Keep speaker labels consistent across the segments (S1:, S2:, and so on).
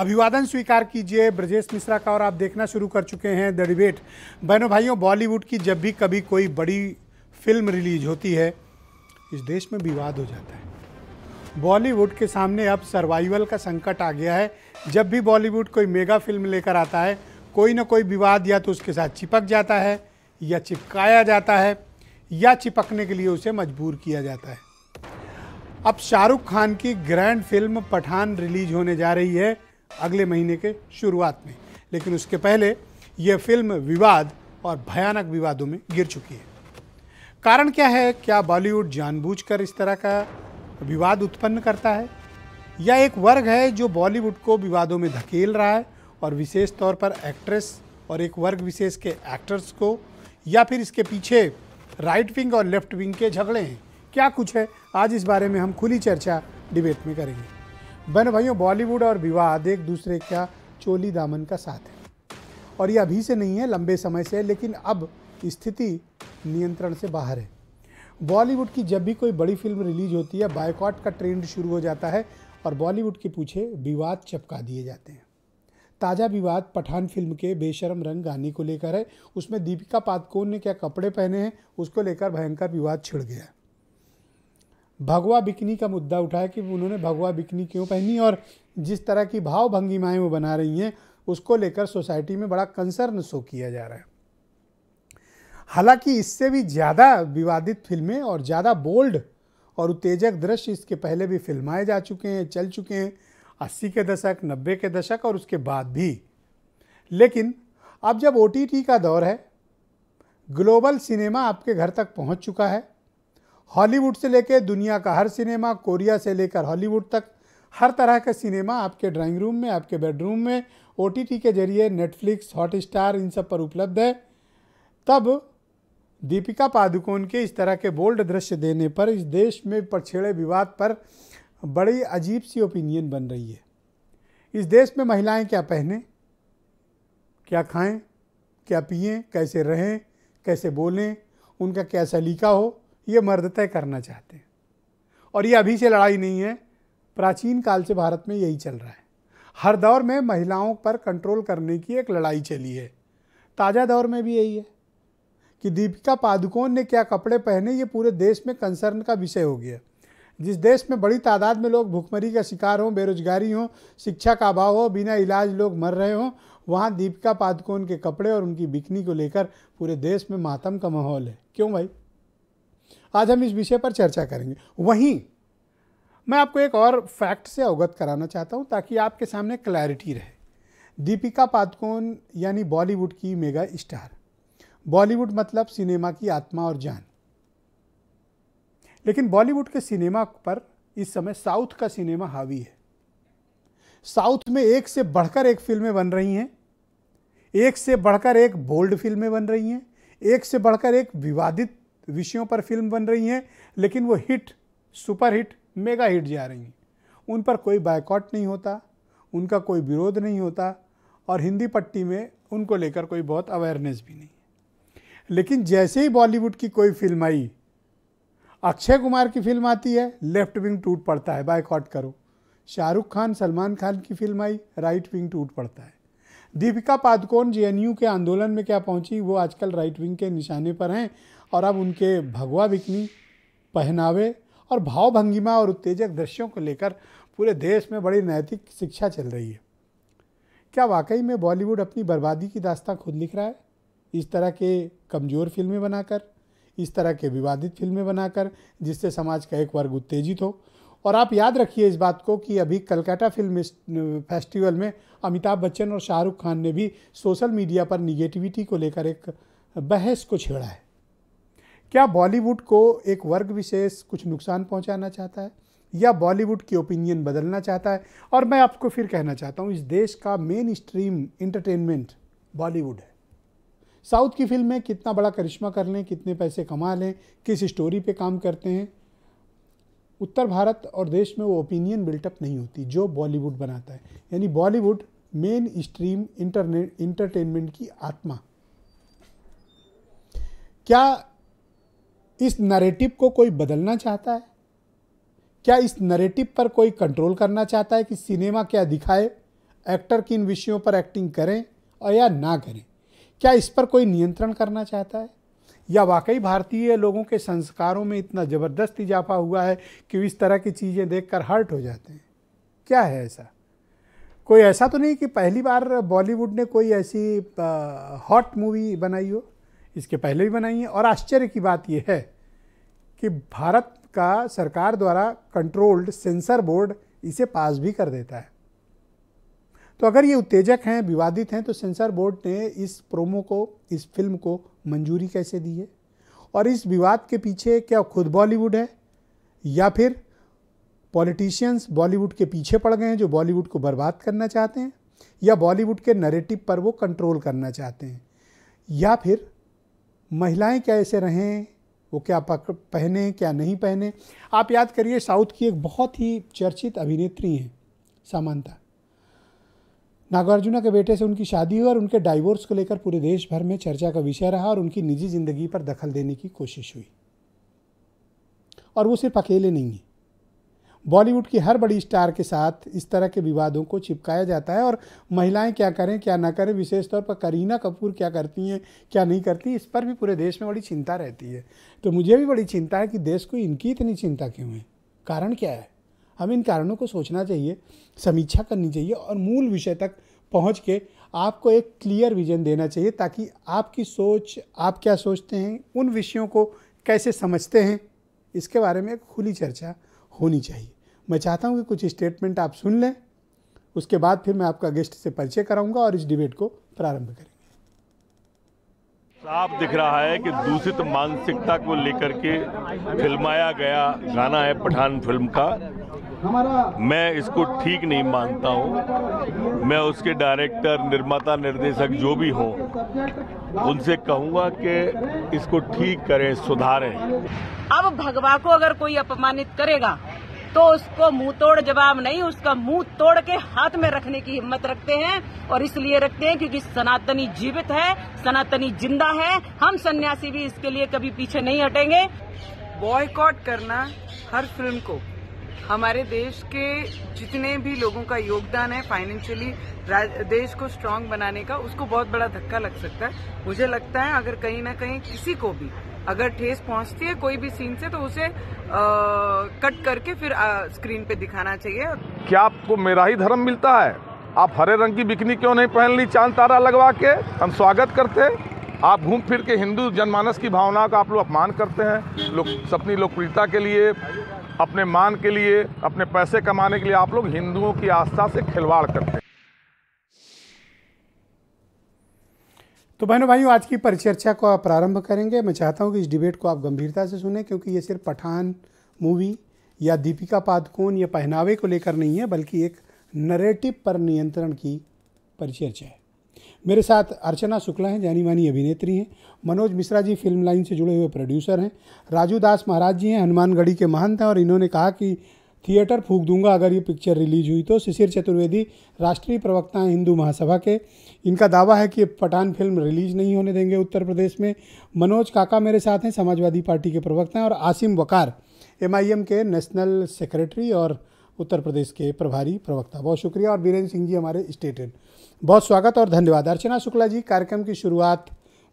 S1: अभिवादन स्वीकार कीजिए ब्रजेश मिश्रा का और आप देखना शुरू कर चुके हैं द डिबेट। बहनों भाइयों, बॉलीवुड की जब भी कभी कोई बड़ी फिल्म रिलीज होती है इस देश में विवाद हो जाता है। बॉलीवुड के सामने अब सर्वाइवल का संकट आ गया है। जब भी बॉलीवुड कोई मेगा फिल्म लेकर आता है कोई ना कोई विवाद या तो उसके साथ चिपक जाता है या चिपकाया जाता है या चिपकने के लिए उसे मजबूर किया जाता है। अब शाहरुख खान की ग्रैंड फिल्म पठान रिलीज होने जा रही है अगले महीने के शुरुआत में, लेकिन उसके पहले यह फिल्म विवाद और भयानक विवादों में गिर चुकी है। कारण क्या है? क्या बॉलीवुड जानबूझकर इस तरह का विवाद उत्पन्न करता है या एक वर्ग है जो बॉलीवुड को विवादों में धकेल रहा है और विशेष तौर पर एक्ट्रेस और एक वर्ग विशेष के एक्टर्स को, या फिर इसके पीछे राइट विंग और लेफ्ट विंग के झगड़े हैं? क्या कुछ है, आज इस बारे में हम खुली चर्चा डिबेट में करेंगे। बहन भाइयों, बॉलीवुड और विवाद एक दूसरे का चोली दामन का साथ है और ये अभी से नहीं है, लंबे समय से, लेकिन अब स्थिति नियंत्रण से बाहर है। बॉलीवुड की जब भी कोई बड़ी फिल्म रिलीज होती है बायकॉट का ट्रेंड शुरू हो जाता है और बॉलीवुड के पीछे विवाद चपका दिए जाते हैं। ताज़ा विवाद पठान फिल्म के बेशर्म रंग गाने को लेकर है। उसमें दीपिका पादुकोण ने क्या कपड़े पहने हैं उसको लेकर भयंकर विवाद छिड़ गया। भगवा बिकनी का मुद्दा उठाया कि उन्होंने भगवा बिकनी क्यों पहनी और जिस तरह की भाव भंगिमाएं वो बना रही हैं उसको लेकर सोसाइटी में बड़ा कंसर्न शो किया जा रहा है। हालांकि इससे भी ज़्यादा विवादित फिल्में और ज़्यादा बोल्ड और उत्तेजक दृश्य इसके पहले भी फिल्माए जा चुके हैं, चल चुके हैं 80 के दशक, 90 के दशक और उसके बाद भी। लेकिन अब जब OTT का दौर है, ग्लोबल सिनेमा आपके घर तक पहुंच चुका है। हॉलीवुड से लेकर दुनिया का हर सिनेमा, कोरिया से लेकर हॉलीवुड तक हर तरह का सिनेमा आपके ड्राइंग रूम में, आपके बेडरूम में OTT के जरिए नेटफ्लिक्स, हॉटस्टार इन सब पर उपलब्ध है। तब दीपिका पादुकोण के इस तरह के बोल्ड दृश्य देने पर इस देश में छेड़े विवाद पर बड़ी अजीब सी ओपिनियन बन रही है। इस देश में महिलाएं क्या पहने, क्या खाएं, क्या पिएं, कैसे रहें, कैसे बोलें, उनका क्या सलीका हो, ये मर्द तय करना चाहते हैं। और ये अभी से लड़ाई नहीं है, प्राचीन काल से भारत में यही चल रहा है। हर दौर में महिलाओं पर कंट्रोल करने की एक लड़ाई चली है। ताज़ा दौर में भी यही है कि दीपिका पादुकोण ने क्या कपड़े पहने ये पूरे देश में कंसर्न का विषय हो गया। जिस देश में बड़ी तादाद में लोग भूखमरी का शिकार हों, बेरोजगारी हो, शिक्षा का अभाव हो, बिना इलाज लोग मर रहे हों, वहाँ दीपिका पादुकोण के कपड़े और उनकी बिकनी को लेकर पूरे देश में मातम का माहौल है। क्यों भाई? आज हम इस विषय पर चर्चा करेंगे। वहीं मैं आपको एक और फैक्ट से अवगत कराना चाहता हूं ताकि आपके सामने क्लैरिटी रहे। दीपिका पादुकोण यानी बॉलीवुड की मेगा स्टार। बॉलीवुड मतलब सिनेमा की आत्मा और जान। लेकिन बॉलीवुड के सिनेमा पर इस समय साउथ का सिनेमा हावी है। साउथ में एक से बढ़कर एक फिल्में बन रही हैं, एक से बढ़कर एक बोल्ड फिल्में बन रही हैं, एक से बढ़कर एक विवादित विषयों पर फिल्म बन रही हैं, लेकिन वो hit, super hit, mega hit जा रही हैं। उन पर कोई बायकॉट नहीं होता, उनका कोई विरोध नहीं होता और हिंदी पट्टी में उनको लेकर कोई बहुत अवेयरनेस भी नहीं। लेकिन जैसे ही बॉलीवुड की कोई फिल्म आई, अक्षय कुमार की फिल्म आती है, लेफ्ट विंग टूट पड़ता है, बायकॉट करो। शाहरुख खान, सलमान खान की फिल्म आई, राइट विंग टूट पड़ता है। दीपिका पादुकोण JNU के आंदोलन में क्या पहुंची, वो आजकल राइट विंग के निशाने पर हैं और अब उनके भगवा बिकनी, पहनावे और भाव भंगिमा और उत्तेजक दृश्यों को लेकर पूरे देश में बड़ी नैतिक शिक्षा चल रही है। क्या वाकई में बॉलीवुड अपनी बर्बादी की दास्तां खुद लिख रहा है? इस तरह के कमज़ोर फिल्में बनाकर, इस तरह के विवादित फिल्में बनाकर जिससे समाज का एक वर्ग उत्तेजित हो। और आप याद रखिए इस बात को कि अभी कलकत्ता फिल्म फेस्टिवल में अमिताभ बच्चन और शाहरुख खान ने भी सोशल मीडिया पर निगेटिविटी को लेकर एक बहस को छेड़ा है। क्या बॉलीवुड को एक वर्ग विशेष कुछ नुकसान पहुंचाना चाहता है या बॉलीवुड की ओपिनियन बदलना चाहता है? और मैं आपको फिर कहना चाहता हूं, इस देश का मेन स्ट्रीम इंटरटेनमेंट बॉलीवुड है। साउथ की फिल्में कितना बड़ा करिश्मा कर लें, कितने पैसे कमा लें, किस स्टोरी पे काम करते हैं, उत्तर भारत और देश में वो ओपिनियन बिल्टअप नहीं होती जो बॉलीवुड बनाता है। यानी बॉलीवुड मेन स्ट्रीम इंटरटेनमेंट की आत्मा। क्या इस नैरेटिव को कोई बदलना चाहता है? क्या इस नैरेटिव पर कोई कंट्रोल करना चाहता है कि सिनेमा क्या दिखाए, एक्टर किन विषयों पर एक्टिंग करें और या ना करें, क्या इस पर कोई नियंत्रण करना चाहता है, या वाकई भारतीय लोगों के संस्कारों में इतना ज़बरदस्त इजाफा हुआ है कि वो इस तरह की चीज़ें देखकर हर्ट हो जाते हैं? क्या है ऐसा? कोई ऐसा तो नहीं कि पहली बार बॉलीवुड ने कोई ऐसी हॉट मूवी बनाई हो, इसके पहले भी बनाई है। और आश्चर्य की बात यह है कि भारत का सरकार द्वारा कंट्रोल्ड सेंसर बोर्ड इसे पास भी कर देता है। तो अगर ये उत्तेजक हैं, विवादित हैं, तो सेंसर बोर्ड ने इस प्रोमो को, इस फिल्म को मंजूरी कैसे दी है? और इस विवाद के पीछे क्या खुद बॉलीवुड है, या फिर पॉलिटिशियंस बॉलीवुड के पीछे पड़ गए हैं जो बॉलीवुड को बर्बाद करना चाहते हैं, या बॉलीवुड के नैरेटिव पर वो कंट्रोल करना चाहते हैं, या फिर महिलाएं कैसे रहें, वो क्या पहने क्या नहीं पहने? आप याद करिए, साउथ की एक बहुत ही चर्चित अभिनेत्री हैं सामंता, नागार्जुना के बेटे से उनकी शादी हुई और उनके डाइवोर्स को लेकर पूरे देश भर में चर्चा का विषय रहा और उनकी निजी जिंदगी पर दखल देने की कोशिश हुई। और वो सिर्फ अकेले नहीं है, बॉलीवुड की हर बड़ी स्टार के साथ इस तरह के विवादों को चिपकाया जाता है। और महिलाएं क्या करें क्या ना करें, विशेष तौर पर करीना कपूर क्या करती हैं क्या नहीं करती, इस पर भी पूरे देश में बड़ी चिंता रहती है। तो मुझे भी बड़ी चिंता है कि देश को इनकी इतनी चिंता क्यों है, कारण क्या है? हमें इन कारणों को सोचना चाहिए, समीक्षा करनी चाहिए और मूल विषय तक पहुंच के आपको एक क्लियर विजन देना चाहिए, ताकि आपकी सोच, आप क्या सोचते हैं, उन विषयों को कैसे समझते हैं, इसके बारे में एक खुली चर्चा होनी चाहिए। मैं चाहता हूं कि कुछ स्टेटमेंट आप सुन लें, उसके बाद फिर मैं आपका गेस्ट से परिचय कराऊंगा और इस डिबेट को प्रारंभ करेंगे।
S2: साफ दिख रहा है कि दूषित मानसिकता को लेकर के फिल्माया गया गाना है पठान फिल्म का। मैं इसको ठीक नहीं मानता हूं। मैं उसके डायरेक्टर, निर्माता, निर्देशक जो भी हों, उनसे कहूंगा कि इसको ठीक करें, सुधारें।
S3: अब भगवा को अगर कोई अपमानित करेगा तो उसको मुंह तोड़ जवाब नहीं, उसका मुंह तोड़ के हाथ में रखने की हिम्मत रखते हैं। और इसलिए रखते हैं क्योंकि सनातनी जीवित है, सनातनी जिंदा है। हम सन्यासी भी इसके लिए कभी पीछे नहीं हटेंगे।
S4: बॉयकॉट करना हर फिल्म को, हमारे देश के जितने भी लोगों का योगदान है फाइनेंशियली देश को स्ट्रांग बनाने का, उसको बहुत बड़ा धक्का लग सकता है। मुझे लगता है अगर कहीं ना कहीं किसी को भी अगर ठेस पहुंचती है कोई भी सीन से, तो उसे कट करके फिर स्क्रीन पे दिखाना चाहिए।
S5: क्या आपको मेरा ही धर्म मिलता है? आप हरे रंग की बिकनी क्यों नहीं पहन ली चांद तारा लगवा के? हम स्वागत करते हैं। आप घूम फिर के हिंदू जनमानस की भावनाओं का आप लोग अपमान करते हैं। लोग अपनी लोकप्रियता के लिए, अपने मान के लिए, अपने पैसे कमाने के लिए आप लोग हिंदुओं की आस्था से खिलवाड़ करते हैं।
S1: तो बहनों भाइयों, आज की परिचर्चा को आप प्रारंभ करेंगे। मैं चाहता हूं कि इस डिबेट को आप गंभीरता से सुनें, क्योंकि ये सिर्फ पठान मूवी या दीपिका पादुकोण या पहनावे को लेकर नहीं है, बल्कि एक नैरेटिव पर नियंत्रण की परिचर्चा है। मेरे साथ अर्चना शुक्ला हैं, जानी मानी अभिनेत्री हैं। मनोज मिश्रा जी फिल्म लाइन से जुड़े हुए प्रोड्यूसर हैं। राजू दास महाराज जी हैं, हनुमानगढ़ी के महंत हैं और इन्होंने कहा कि थिएटर फूंक दूंगा अगर ये पिक्चर रिलीज हुई तो। शिशिर चतुर्वेदी राष्ट्रीय प्रवक्ता हैं हिंदू महासभा के, इनका दावा है कि पठान फिल्म रिलीज नहीं होने देंगे उत्तर प्रदेश में। मनोज काका मेरे साथ हैं, समाजवादी पार्टी के प्रवक्ता हैं। और आसिम वकार MIM के नेशनल सेक्रेटरी और उत्तर प्रदेश के प्रभारी प्रवक्ता। बहुत शुक्रिया। और बीरेंद्र सिंह जी हमारे स्टेट हेड, बहुत स्वागत और धन्यवाद। अर्चना शुक्ला जी, कार्यक्रम की शुरुआत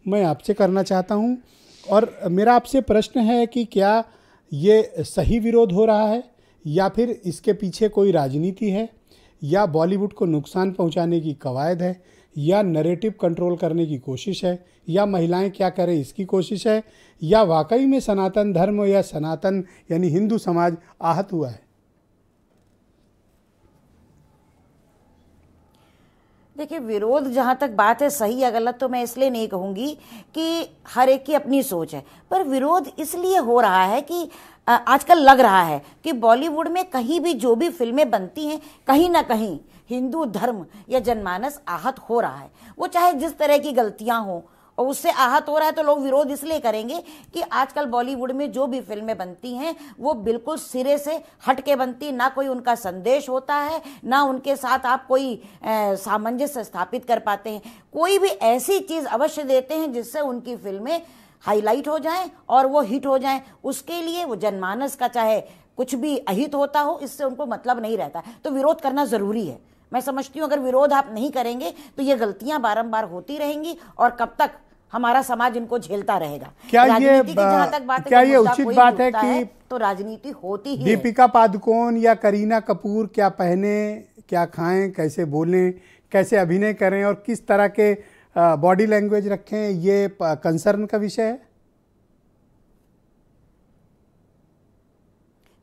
S1: मैं आपसे करना चाहता हूं और मेरा आपसे प्रश्न है कि क्या ये सही विरोध हो रहा है, या फिर इसके पीछे कोई राजनीति है, या बॉलीवुड को नुकसान पहुंचाने की कवायद है, या नैरेटिव कंट्रोल करने की कोशिश है, या महिलाएं क्या करें इसकी कोशिश है, या वाकई में सनातन धर्म या सनातन यानी हिंदू समाज आहत हुआ है?
S6: देखिए, विरोध जहाँ तक बात है सही या गलत, तो मैं इसलिए नहीं कहूँगी कि हर एक की अपनी सोच है, पर विरोध इसलिए हो रहा है कि आजकल लग रहा है कि बॉलीवुड में कहीं भी जो भी फिल्में बनती हैं, कहीं ना कहीं हिंदू धर्म या जनमानस आहत हो रहा है। वो चाहे जिस तरह की गलतियां हों और उससे आहत हो रहा है, तो लोग विरोध इसलिए करेंगे कि आजकल बॉलीवुड में जो भी फिल्में बनती हैं वो बिल्कुल सिरे से हट के बनती, ना कोई उनका संदेश होता है, ना उनके साथ आप कोई सामंजस्य स्थापित कर पाते हैं। कोई भी ऐसी चीज़ अवश्य देते हैं जिससे उनकी फिल्में हाईलाइट हो जाएं और वो हिट हो जाएं। उसके लिए वो जनमानस का चाहे कुछ भी अहित होता हो, इससे उनको मतलब नहीं रहता। तो विरोध करना ज़रूरी है, मैं समझती हूँ अगर विरोध आप नहीं करेंगे तो ये गलतियां बारंबार होती रहेंगी और कब तक हमारा समाज इनको झेलता रहेगा।
S1: क्या ये
S6: राजनीति की जहां तक बात है,
S1: क्या
S6: जब
S1: ये
S6: मुद्दा
S1: उचित
S6: कोई
S1: बात है
S6: उठता
S1: कि
S6: तो राजनीति होती ही है।
S1: दीपिका पादुकोण या करीना कपूर क्या पहने, क्या खाएं, कैसे बोलें, कैसे अभिनय करें और किस तरह के बॉडी लैंग्वेज रखें, ये कंसर्न का विषय है?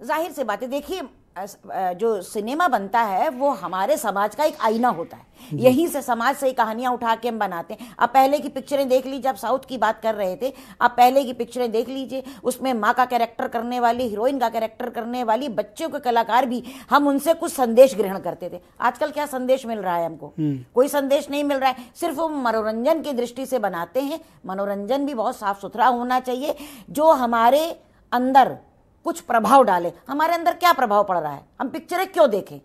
S6: जाहिर सी बात है, देखिए जो सिनेमा बनता है वो हमारे समाज का एक आईना होता है। यहीं से समाज से कहानियां उठा के हम बनाते हैं। आप पहले की पिक्चरें देख लीजिए, आप साउथ की बात कर रहे थे, आप पहले की पिक्चरें देख लीजिए, उसमें माँ का कैरेक्टर करने वाली, हीरोइन का कैरेक्टर करने वाली, बच्चों के कलाकार भी, हम उनसे कुछ संदेश ग्रहण करते थे। आजकल क्या संदेश मिल रहा है हमको? कोई संदेश नहीं मिल रहा है। सिर्फ वो मनोरंजन की दृष्टि से बनाते हैं। मनोरंजन भी बहुत साफ सुथरा होना चाहिए, जो हमारे अंदर कुछ प्रभाव डाले। हमारे अंदर क्या प्रभाव पड़ रहा है, हम पिक्चरें क्यों देखें?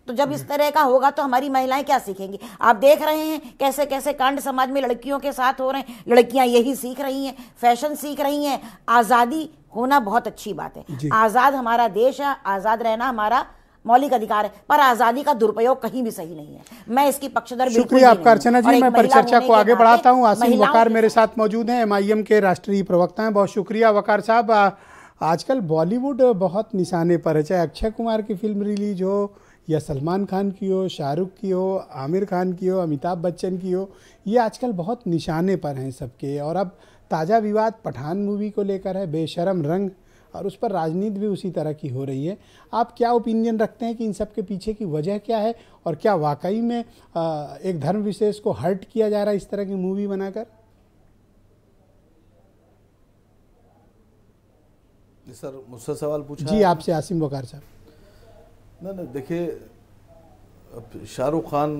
S6: तो जब इस तरह का होगा तो हमारी महिलाएं क्या सीखेंगी? आप देख रहे हैं कैसे कैसे कांड समाज में लड़कियों के साथ हो रहे हैं। लड़कियां यही सीख रही हैं, फैशन सीख रही हैं। आज़ादी होना बहुत अच्छी बात है, आज़ाद हमारा देश है, आज़ाद रहना हमारा मौलिक अधिकार है, पर आज़ादी का दुरुपयोग कहीं भी सही नहीं है। मैं इसकी पक्षधर बिल्कुल नहीं
S1: शुक्रिया आपका अर्चना जी। मैं परिचर्चा को आगे बढ़ाता हूँ। आसिम वकार मेरे साथ मौजूद हैं, MIM के राष्ट्रीय प्रवक्ता हैं। बहुत शुक्रिया वकार साहब। आजकल बॉलीवुड बहुत निशाने पर है, चाहे अक्षय कुमार की फिल्म रिलीज हो या सलमान खान की हो, शाहरुख की हो, आमिर खान की हो, अमिताभ बच्चन की हो, ये आजकल बहुत निशाने पर हैं सबके। और अब ताज़ा विवाद पठान मूवी को लेकर है, बेशरम रंग, और उस पर राजनीति भी उसी तरह की हो रही है। आप क्या ओपिनियन रखते हैं कि इन सब के पीछे की वजह क्या है, और क्या वाकई में एक धर्म विशेष को हर्ट किया जा रहा है इस तरह की मूवी बनाकर?
S7: सर मुझसे सवाल पूछा
S1: जी, आपसे आसिम वकार साहब।
S7: नहीं, देखिए शाहरुख खान,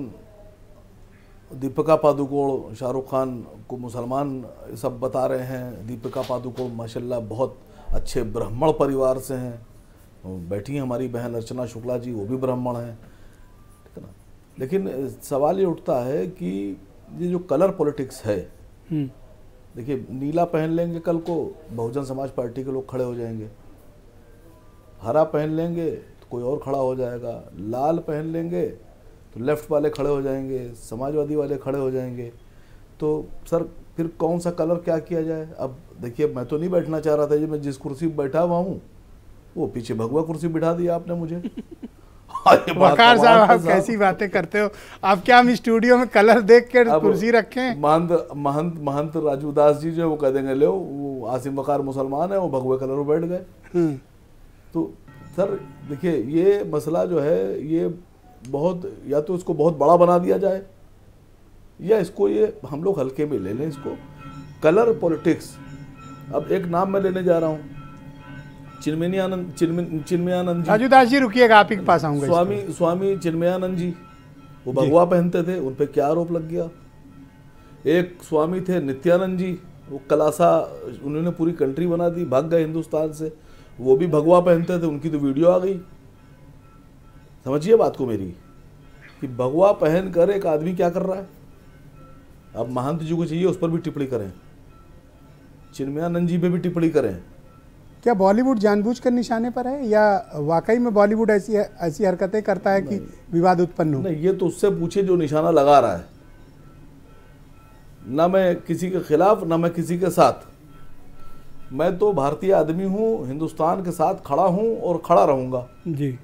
S7: दीपिका पादुकोण, शाहरुख खान को मुसलमान सब बता रहे हैं। दीपिका पादुकोण माशाल्लाह बहुत अच्छे ब्राह्मण परिवार से हैं। बैठी हैं हमारी बहन अर्चना शुक्ला जी, वो भी ब्राह्मण हैं, ठीक है ना। लेकिन सवाल ये उठता है कि ये जो कलर पॉलिटिक्स है, देखिए नीला पहन लेंगे कल को बहुजन समाज पार्टी के लोग खड़े हो जाएंगे, हरा पहन लेंगे तो कोई और खड़ा हो जाएगा, लाल पहन लेंगे तो लेफ्ट वाले खड़े हो जाएंगे, समाजवादी वाले खड़े हो जाएंगे। तो सर फिर कौन सा कलर क्या किया जाए? अब देखिए मैं तो नहीं बैठना चाह रहा था जी, मैं जिस कुर्सी पर बैठा हुआ हूँ वो पीछे भगवा कुर्सी बिठा दिया आपने मुझे।
S1: वकार साहब आप कैसी बातें करते हो? आप क्या हम स्टूडियो में कलर देख के कुर्सी रखें?
S7: महंत राजू दास जी जो वो कह देंगे लो वो आसिम वकार मुसलमान है, वो भगवे कलर में बैठ गए। तो सर देखिए ये मसला जो है ये बहुत, या तो इसको बहुत बड़ा बना दिया जाए या इसको ये हम लोग हल्के में ले लें इसको। कलर पॉलिटिक्स, अब एक नाम मैं लेने जा रहा हूँ, चिन्मयानंद जी।
S1: राजू दास जी रुकिएगा, आप ही के पास आऊंगा।
S7: स्वामी चिन्मयानंद जी, वो भगवा पहनते थे, उन पे क्या आरोप लग गया। एक स्वामी थे नित्यानंद जी, वो कलासा, उन्होंने पूरी कंट्री बना दी, भाग गए हिंदुस्तान से, वो भी भगवा पहनते थे, उनकी तो वीडियो आ गई। समझिए बात को मेरी, कि भगवा पहन कर एक आदमी क्या कर रहा है। अब महंत जी को चाहिए उस पर भी टिप्पणी करें, चिन्मयानंद जी पे भी टिप्पणी करें।
S1: क्या बॉलीवुड जानबूझकर निशाने पर है या वाकई में बॉलीवुड ऐसी हरकतें करता है कि विवाद उत्पन्न हो?
S7: नहीं, ये तो उससे पूछे जो निशाना लगा रहा है। ना मैं किसी के खिलाफ ना मैं किसी के साथ, मैं तो भारतीय आदमी हूँ, हिंदुस्तान के साथ खड़ा हूँ और खड़ा रहूँगा
S1: जी।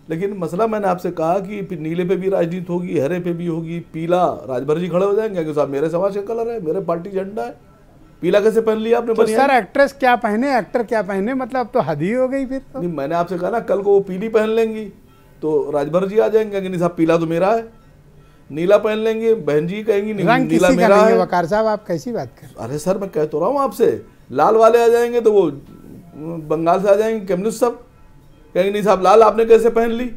S7: लेकिन मसला मैंने आपसे कहा कि नीले पे भी राजनीति होगी, हरे पे भी होगी, पीला राजभर जी खड़े हो जाएंगे कि साहब मेरे समाज का कलर है, मेरे पार्टी झंडा है, पीला कैसे पहन लिया आपने?
S1: तो सर एक्ट्रेस क्या पहने, एक्टर क्या पहने, मतलब तो हद ही हो गई फिर तो।
S7: नहीं, मैंने आपसे कहा ना कल को वो पीली पहन लेंगी तो राजभर जी आ जाएंगे कि नहीं साहब पीला तो मेरा है। नीला पहन लेंगे, बहन जी कहेंगी नीला मेरा है।
S1: वकार साहब आप कैसी बात कर?
S7: अरे सर मैं कह तो रहा हूँ आपसे, लाल वाले आ जाएंगे तो वो बंगाल से आ जाएंगे कम्युनिस्ट सब, कहेंगे नहीं साहब लाल आपने कैसे पहन ली,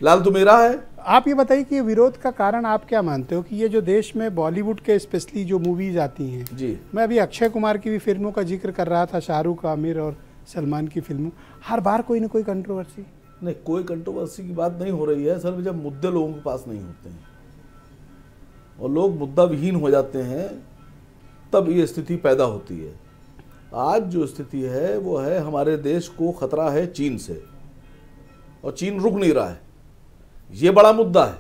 S7: लाल तो मेरा है।
S1: आप ये बताइए कि विरोध का कारण आप क्या मानते हो कि ये जो देश में बॉलीवुड के स्पेशली जो मूवीज आती हैं
S7: जी,
S1: मैं अभी अक्षय कुमार की भी फिल्मों का जिक्र कर रहा था, शाहरुख, आमिर और सलमान की फिल्मों, हर बार कोई ना कोई कंट्रोवर्सी।
S7: नहीं, कोई कंट्रोवर्सी की बात नहीं हो रही है सर, जब मुद्दे लोगों के पास नहीं होते हैं और लोग मुद्दा विहीन हो जाते हैं तब ये स्थिति पैदा होती है। आज जो स्थिति है वो है हमारे देश को खतरा है चीन से और चीन रुक नहीं रहा है, ये बड़ा मुद्दा है।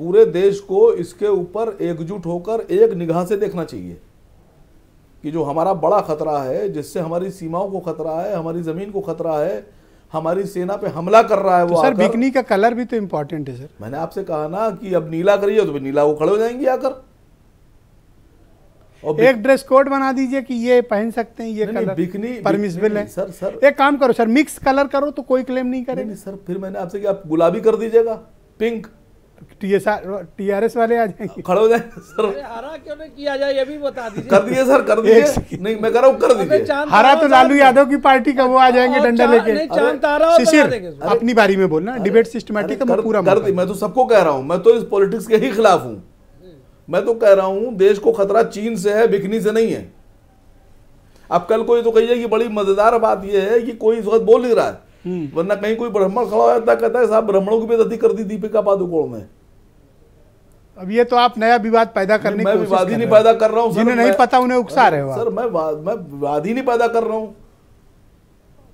S7: पूरे देश को इसके ऊपर एकजुट होकर एक निगाह से देखना चाहिए कि जो हमारा बड़ा खतरा है, जिससे हमारी सीमाओं को खतरा है, हमारी जमीन को खतरा है, हमारी सेना पे हमला कर रहा है वो
S1: तो सर
S7: आकर।
S1: बिकनी का कलर भी तो इम्पोर्टेंट है सर।
S7: मैंने आपसे कहा ना कि अब नीला करिए तो नीला वो खड़े हो जाएंगे आकर। और
S1: एक ड्रेस कोड बना दीजिए कि ये पहन सकते हैं, ये
S7: नहीं,
S1: कलर
S7: बिकनी
S1: परमिसिबल है।
S7: सर
S1: एक काम करो सर, मिक्स कलर करो तो कोई क्लेम नहीं करेगा।
S7: नहीं सर, फिर मैंने आपसे क्या, आप गुलाबी कर दीजिएगा, पिंक,
S1: TRS वाले आ जाएंगे,
S7: खड़े हो जाएंगे सर।
S8: हरा क्यों नहीं किया जाए ये भी बता दीजिए।
S7: कर दिए सर, कर दिए। नहीं मैं कह रहा हूँ कर दीजिए।
S1: हरा तो लालू यादव की पार्टी का वो आ जाएंगे डंडा लेके।
S8: चांद तारा
S1: शिशिर अपनी बारी में बोलना, डिबेट सिस्टमैटिक का पूरा
S7: कर दी। मैं तो सबको कह रहा हूँ, मैं तो इस पॉलिटिक्स के ही खिलाफ हूँ। मैं तो कह रहा हूँ देश को खतरा चीन से है, बिकनी से नहीं है। अब कल कोई तो कहिए कि बड़ी मजेदार बात यह है कि कोई इस वक्त बोल नहीं रहा है, वरना कहीं कोई ब्राह्मण खड़ा हो जाता कहता है साहब ब्राह्मणों की बेइज्जती कर दी दीपिका पादुकोण ने।
S1: अब ये तो आप नया विवाद पैदा करने की
S7: मैं
S1: कोशिश
S7: विवाद ही
S1: कर
S7: नहीं
S1: रहे हो।
S7: पैदा कर रहा हूँ,
S1: जिन्हें नहीं पता उन्हें उकसा रहे हो आप।
S7: सर मैं विवाद ही नहीं पैदा कर रहा हूँ।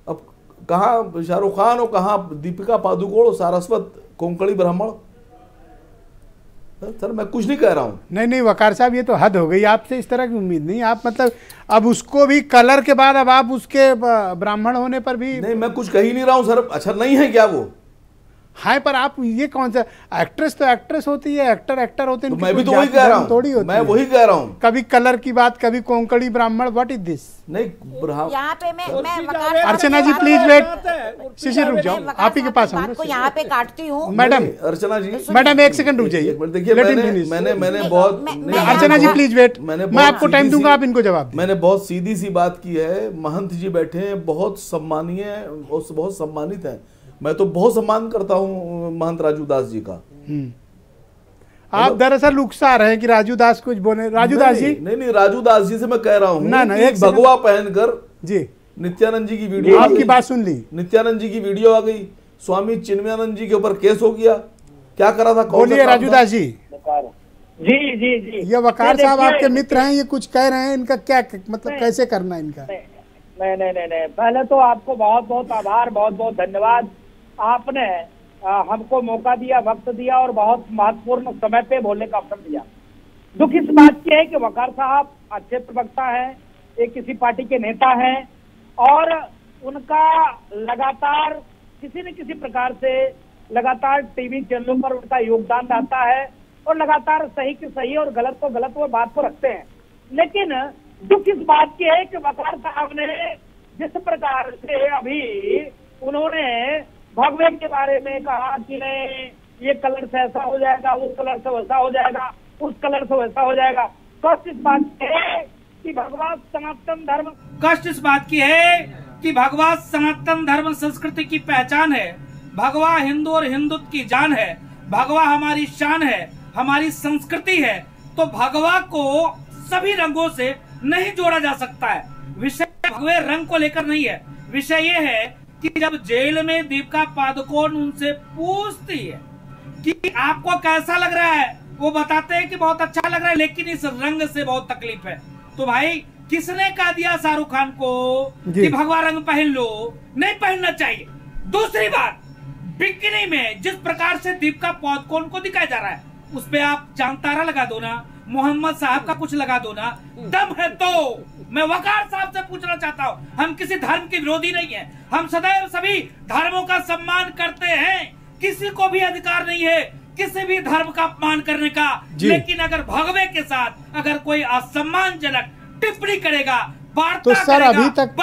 S7: अब कहाँ शाहरुख खान और कहाँ दीपिका पादुकोण, सारस्वत कोंकणी ब्राह्मण। सर मैं कुछ नहीं कह रहा हूँ।
S1: नहीं वकार साहब, ये तो हद हो गई, आपसे इस तरह की उम्मीद नहीं। आप मतलब अब उसको भी कलर के बाद अब आप उसके ब्राह्मण होने पर भी
S7: नहीं, मैं कुछ कह ही नहीं रहा हूँ सर। अच्छा नहीं है क्या वो?
S1: हाँ, पर आप ये कौन सा एक्ट्रेस, तो एक्ट्रेस होती है, एक्टर होते हैं।
S7: तो मैं भी तो वही कह रहा हूँ, मैं वही कह रहा हूँ।
S1: कभी कलर की बात, कभी कोंकणी ब्राह्मण, व्हाट इज दिस?
S7: नहीं
S6: यहाँ पे मैं
S1: अर्चना जी प्लीज वेट, शिशिर रुक जाओ, आप ही के पास
S6: आपको यहाँ पे काटती हूँ।
S7: मैडम अर्चना जी,
S1: मैडम एक सेकंड रुक जाइए।
S7: देखिए मैंने बहुत,
S1: अर्चना जी प्लीज वेट, मैं आपको टाइम दूंगा, आप इनको जवाब दें।
S7: मैंने बहुत सीधी सी बात की है। महंत जी बैठे हैं, बहुत सम्मानीय, बहुत सम्मानित हैं। मैं तो बहुत सम्मान करता हूँ महंत राजू दास जी का।
S1: आप दरअसल उकसा रहे हैं कि राजू दास कुछ बोले। राजू दास जी
S7: नहीं, राजू दास जी से मैं कह रहा हूँ
S1: ना
S7: एक भगवा पहनकर
S1: जी
S7: नित्यानंद जी की वीडियो,
S1: आपकी बात सुन ली,
S7: नित्यानंद जी की वीडियो आ गई, स्वामी चिन्मयानंद जी के ऊपर केस हो गया। क्या करा था?
S1: बोलिए राजू दास जी।
S9: जी जी जी,
S1: ये वकार साहब आपके मित्र हैं, ये कुछ कह रहे हैं, इनका क्या मतलब कैसे करना है इनका?
S9: नहीं, पहले तो आपको बहुत बहुत आभार, बहुत बहुत धन्यवाद। आपने हमको मौका दिया, वक्त दिया और बहुत महत्वपूर्ण समय पे बोलने का अवसर दिया। दुख इस बात की है कि वकार साहब अच्छे प्रवक्ता हैं, एक किसी पार्टी के नेता हैं और उनका लगातार किसी न किसी प्रकार से लगातार टीवी चैनलों पर उनका योगदान रहता है और लगातार सही की सही और गलत को गलत वो बात को रखते हैं। लेकिन दुख इस बात की है कि वकार साहब ने जिस प्रकार से अभी उन्होंने भगवे के बारे में कहा कि नहीं ये कलर से ऐसा हो जाएगा, उस कलर से वैसा हो जाएगा, उस कलर से वैसा हो जाएगा। कष्ट इस बात की है कि भगवा सनातन धर्म,
S8: कष्ट इस बात की है कि भगवा सनातन धर्म संस्कृति की पहचान है। भगवा हिंदू और हिंदुत्व की जान है। भगवा हमारी शान है, हमारी संस्कृति है। तो भगवा को सभी रंगों से नहीं जोड़ा जा सकता है। विषय भगवे रंग को लेकर नहीं है। विषय ये है कि जब जेल में दीपिका पादुकोण उनसे पूछती है कि आपको कैसा लग रहा है, वो बताते हैं कि बहुत अच्छा लग रहा है, लेकिन इस रंग से बहुत तकलीफ है। तो भाई किसने कहा दिया शाहरुख खान को कि भगवा रंग पहन लो? नहीं पहनना चाहिए। दूसरी बात, बिकिनी में जिस प्रकार से दीपिका पादुकोण को दिखाया जा रहा है, उस पे आप चांद तारा लगा दो ना, मोहम्मद साहब का कुछ लगा दो ना, दम है तो। मैं वकार साहब से पूछना चाहता हूँ, हम किसी धर्म के विरोधी नहीं है, हम सदैव सभी धर्मों का सम्मान करते हैं। किसी को भी अधिकार नहीं है किसी भी धर्म का अपमान करने का। लेकिन अगर भगवे के साथ अगर कोई असम्मानजनक टिप्पणी करेगा,
S1: तो सर अभी तक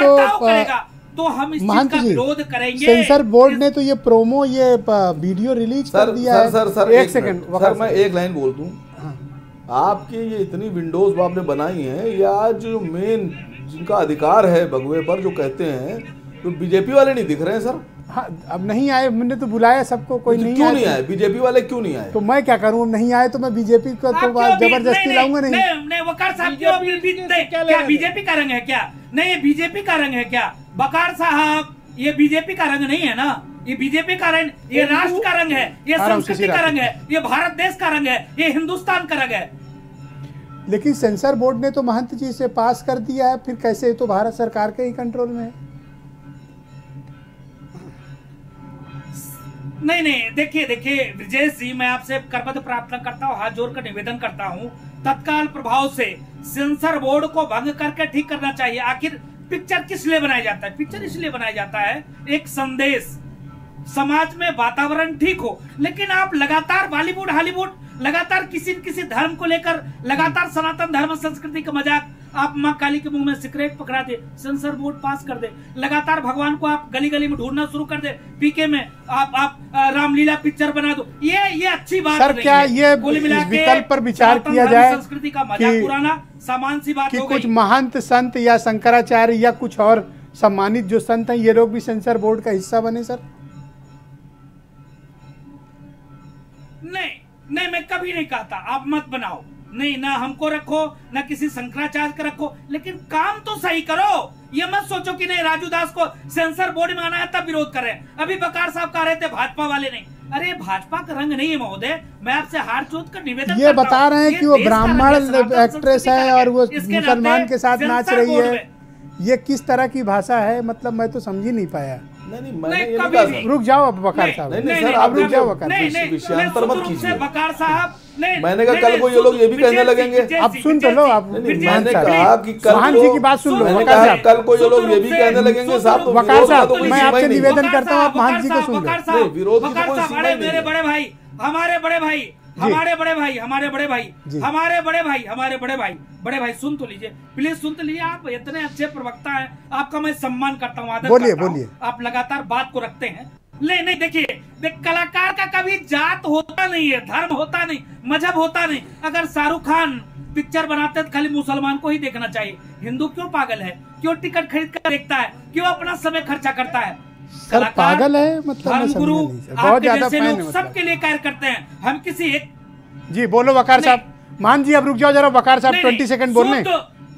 S8: तो हम इस चीज का विरोध करेंगे।
S1: सेंसर बोर्ड ने तो ये प्रोमो, ये वीडियो रिलीज कर दिया है।
S7: सर
S1: एक सेकंड
S7: सर, मैं एक लाइन बोल दूं। आपकी ये इतनी विंडोज आपने बनाई हैं, या जो मेन जिनका अधिकार है भगवे पर जो कहते हैं, तो बीजेपी वाले नहीं दिख रहे हैं सर।
S1: हाँ, अब नहीं आए, मैंने तो बुलाया सबको, कोई नहीं
S7: क्यों नहीं आए? बीजेपी वाले क्यों नहीं आए?
S1: तो मैं क्या करूं, नहीं आए तो मैं बीजेपी को तो जबरदस्ती लाऊंगा नहीं।
S8: नहीं वकार साहब क्या बीजेपी का रंग है क्या? नहीं बीजेपी का रंग है क्या? वकार साहब ये बीजेपी का रंग नहीं है ना, ये बीजेपी का रंग, ये राष्ट्र का रंग है, ये संस्कृति का रंग है, ये भारत देश का रंग है, ये हिंदुस्तान का रंग है।
S1: लेकिन सेंसर बोर्ड ने तो महंत जी से पास कर दिया है, फिर कैसे? तो भारत सरकार के ही कंट्रोल में है।
S8: नहीं, देखिए ब्रिजेश जी, मैं आपसे करबद्ध प्रार्थना करता हूँ, हाथ जोड़कर निवेदन करता हूँ, तत्काल प्रभाव से सेंसर बोर्ड को भंग करके ठीक करना चाहिए। आखिर पिक्चर किस लिए बनाया जाता है? पिक्चर इसलिए बनाया जाता है एक संदेश, समाज में वातावरण ठीक हो। लेकिन आप लगातार बॉलीवुड हॉलीवुड लगातार किसी न किसी धर्म को लेकर लगातार सनातन धर्म संस्कृति का मजाक, आप माँ काली के मुंह में सिगरेट पकड़ा दे, सेंसर बोर्ड पास कर दे, लगातार भगवान को आप गली गली में ढूंढना शुरू कर दे, पीके में आप रामलीला पिक्चर बना दो। ये अच्छी बात
S1: सर क्या ये विकल्प पर विचार किया जाए
S8: संस्कृति का मजाक उड़ाना सामान्य सी बात हो गई?
S1: कुछ महंत संत या शंकराचार्य या कुछ और सम्मानित जो संत हैं ये लोग भी सेंसर बोर्ड का हिस्सा बने सर?
S8: नहीं, मैं कभी नहीं कहता आप मत बनाओ, नहीं, ना हमको रखो ना किसी शंकराचार्य का रखो, लेकिन काम तो सही करो। ये मत सोचो कि नहीं राजू दास को सेंसर बोर्ड में आना है तब विरोध कर रहे हैं। अभी बकार साहब कह रहे थे भाजपा वाले नहीं, अरे भाजपा का रंग नहीं है महोदय, मैं आपसे हाथ जोड़ कर निवेदन
S1: ये बता रहे हैं कि वो ब्राह्मण एक्ट्रेस है और वो मुसलमान के साथ नाच रही है, ये किस तरह की भाषा है? मतलब मैं तो समझ ही नहीं पाया।
S7: नहीं,
S1: रुक जाओ अब बकार साहब,
S7: नहीं सर आप रुक जाओ, विषयांतर मत कीजिए।
S8: बकार साहब
S7: मैंने कहा कल को ये लोग ये भी कहने लगेंगे,
S1: अब सुन तो लो आप।
S7: मैंने कहा कि कल
S1: जी की बात सुन लो,
S7: कल को ये लोग ये भी कहने लगेंगे साहब तो
S1: वकार साहब मैं आपसे निवेदन करता हूँ आप महान जी को सुन लो।
S7: विरोध की कोई सीमा नहीं।
S8: मेरे बड़े भाई, हमारे बड़े भाई सुन तो लीजिए, प्लीज सुन तो लीजिए। आप इतने अच्छे प्रवक्ता हैं, आपका मैं सम्मान करता हूँ, आदर करता हूँ, आप लगातार बात को रखते हैं। नहीं देखिए कलाकार का कभी जात होता नहीं है, धर्म होता नहीं, मजहब होता नहीं। अगर शाहरुख खान पिक्चर बनाते हैं तो खाली मुसलमान को ही देखना चाहिए। हिंदू क्यों पागल है? क्यों टिकट खरीद कर देखता है? क्यों अपना समय खर्चा करता है?
S1: सर पागल है मतलब
S8: धर्मगुरु
S1: बहुत ज्यादा फैन है,
S8: सबके लिए कार्य करते हैं। हम किसी एक
S1: जी बोलो वकार साहब। मान जी अब रुक जाओ जरा, वकार साहब 20 सेकंड बोलने।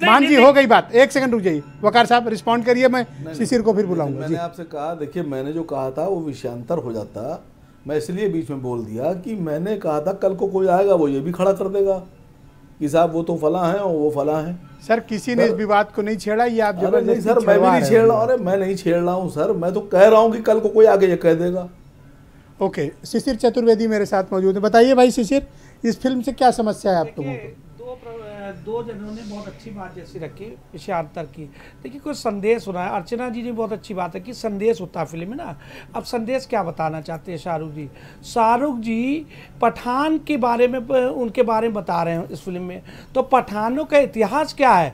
S1: मान जी हो गई बात, 1 सेकंड रुक जाइए, वकार साहब रिस्पॉन्ड करिए, मैं शिशिर को फिर बुलाऊंगा।
S7: मैंने आपसे कहा, देखिए मैंने जो कहा था वो विषयांतर हो जाता, मैं इसलिए बीच में बोल दिया कि मैंने कहा था कल को कोई आएगा वो ये भी खड़ा कर देगा कि साहब वो तो फला है और वो फला है।
S1: सर किसी ने इस विवाद को नहीं छेड़ा, ये आप
S7: जबरदस्ती सर मैं भी नहीं छेड़ रहा हूँ। अरे मैं नहीं छेड़ रहा हूँ सर, मैं तो कह रहा हूँ कि कल को कोई आगे ये कह देगा।
S1: ओके, शिशिर चतुर्वेदी मेरे साथ मौजूद है। बताइए भाई शिशिर, इस फिल्म से क्या समस्या है आप लोगों को?
S10: दो जनों ने बहुत अच्छी बात जैसी रखी विषयांतर की। देखिए कोई संदेश होना है, अर्चना जी ने बहुत अच्छी बात है कि संदेश होता है फिल्म में ना। अब संदेश क्या बताना चाहते हैं शाहरुख जी? शाहरुख जी पठान के बारे में, उनके बारे में बता रहे हैं इस फिल्म में। तो पठानों का इतिहास क्या है?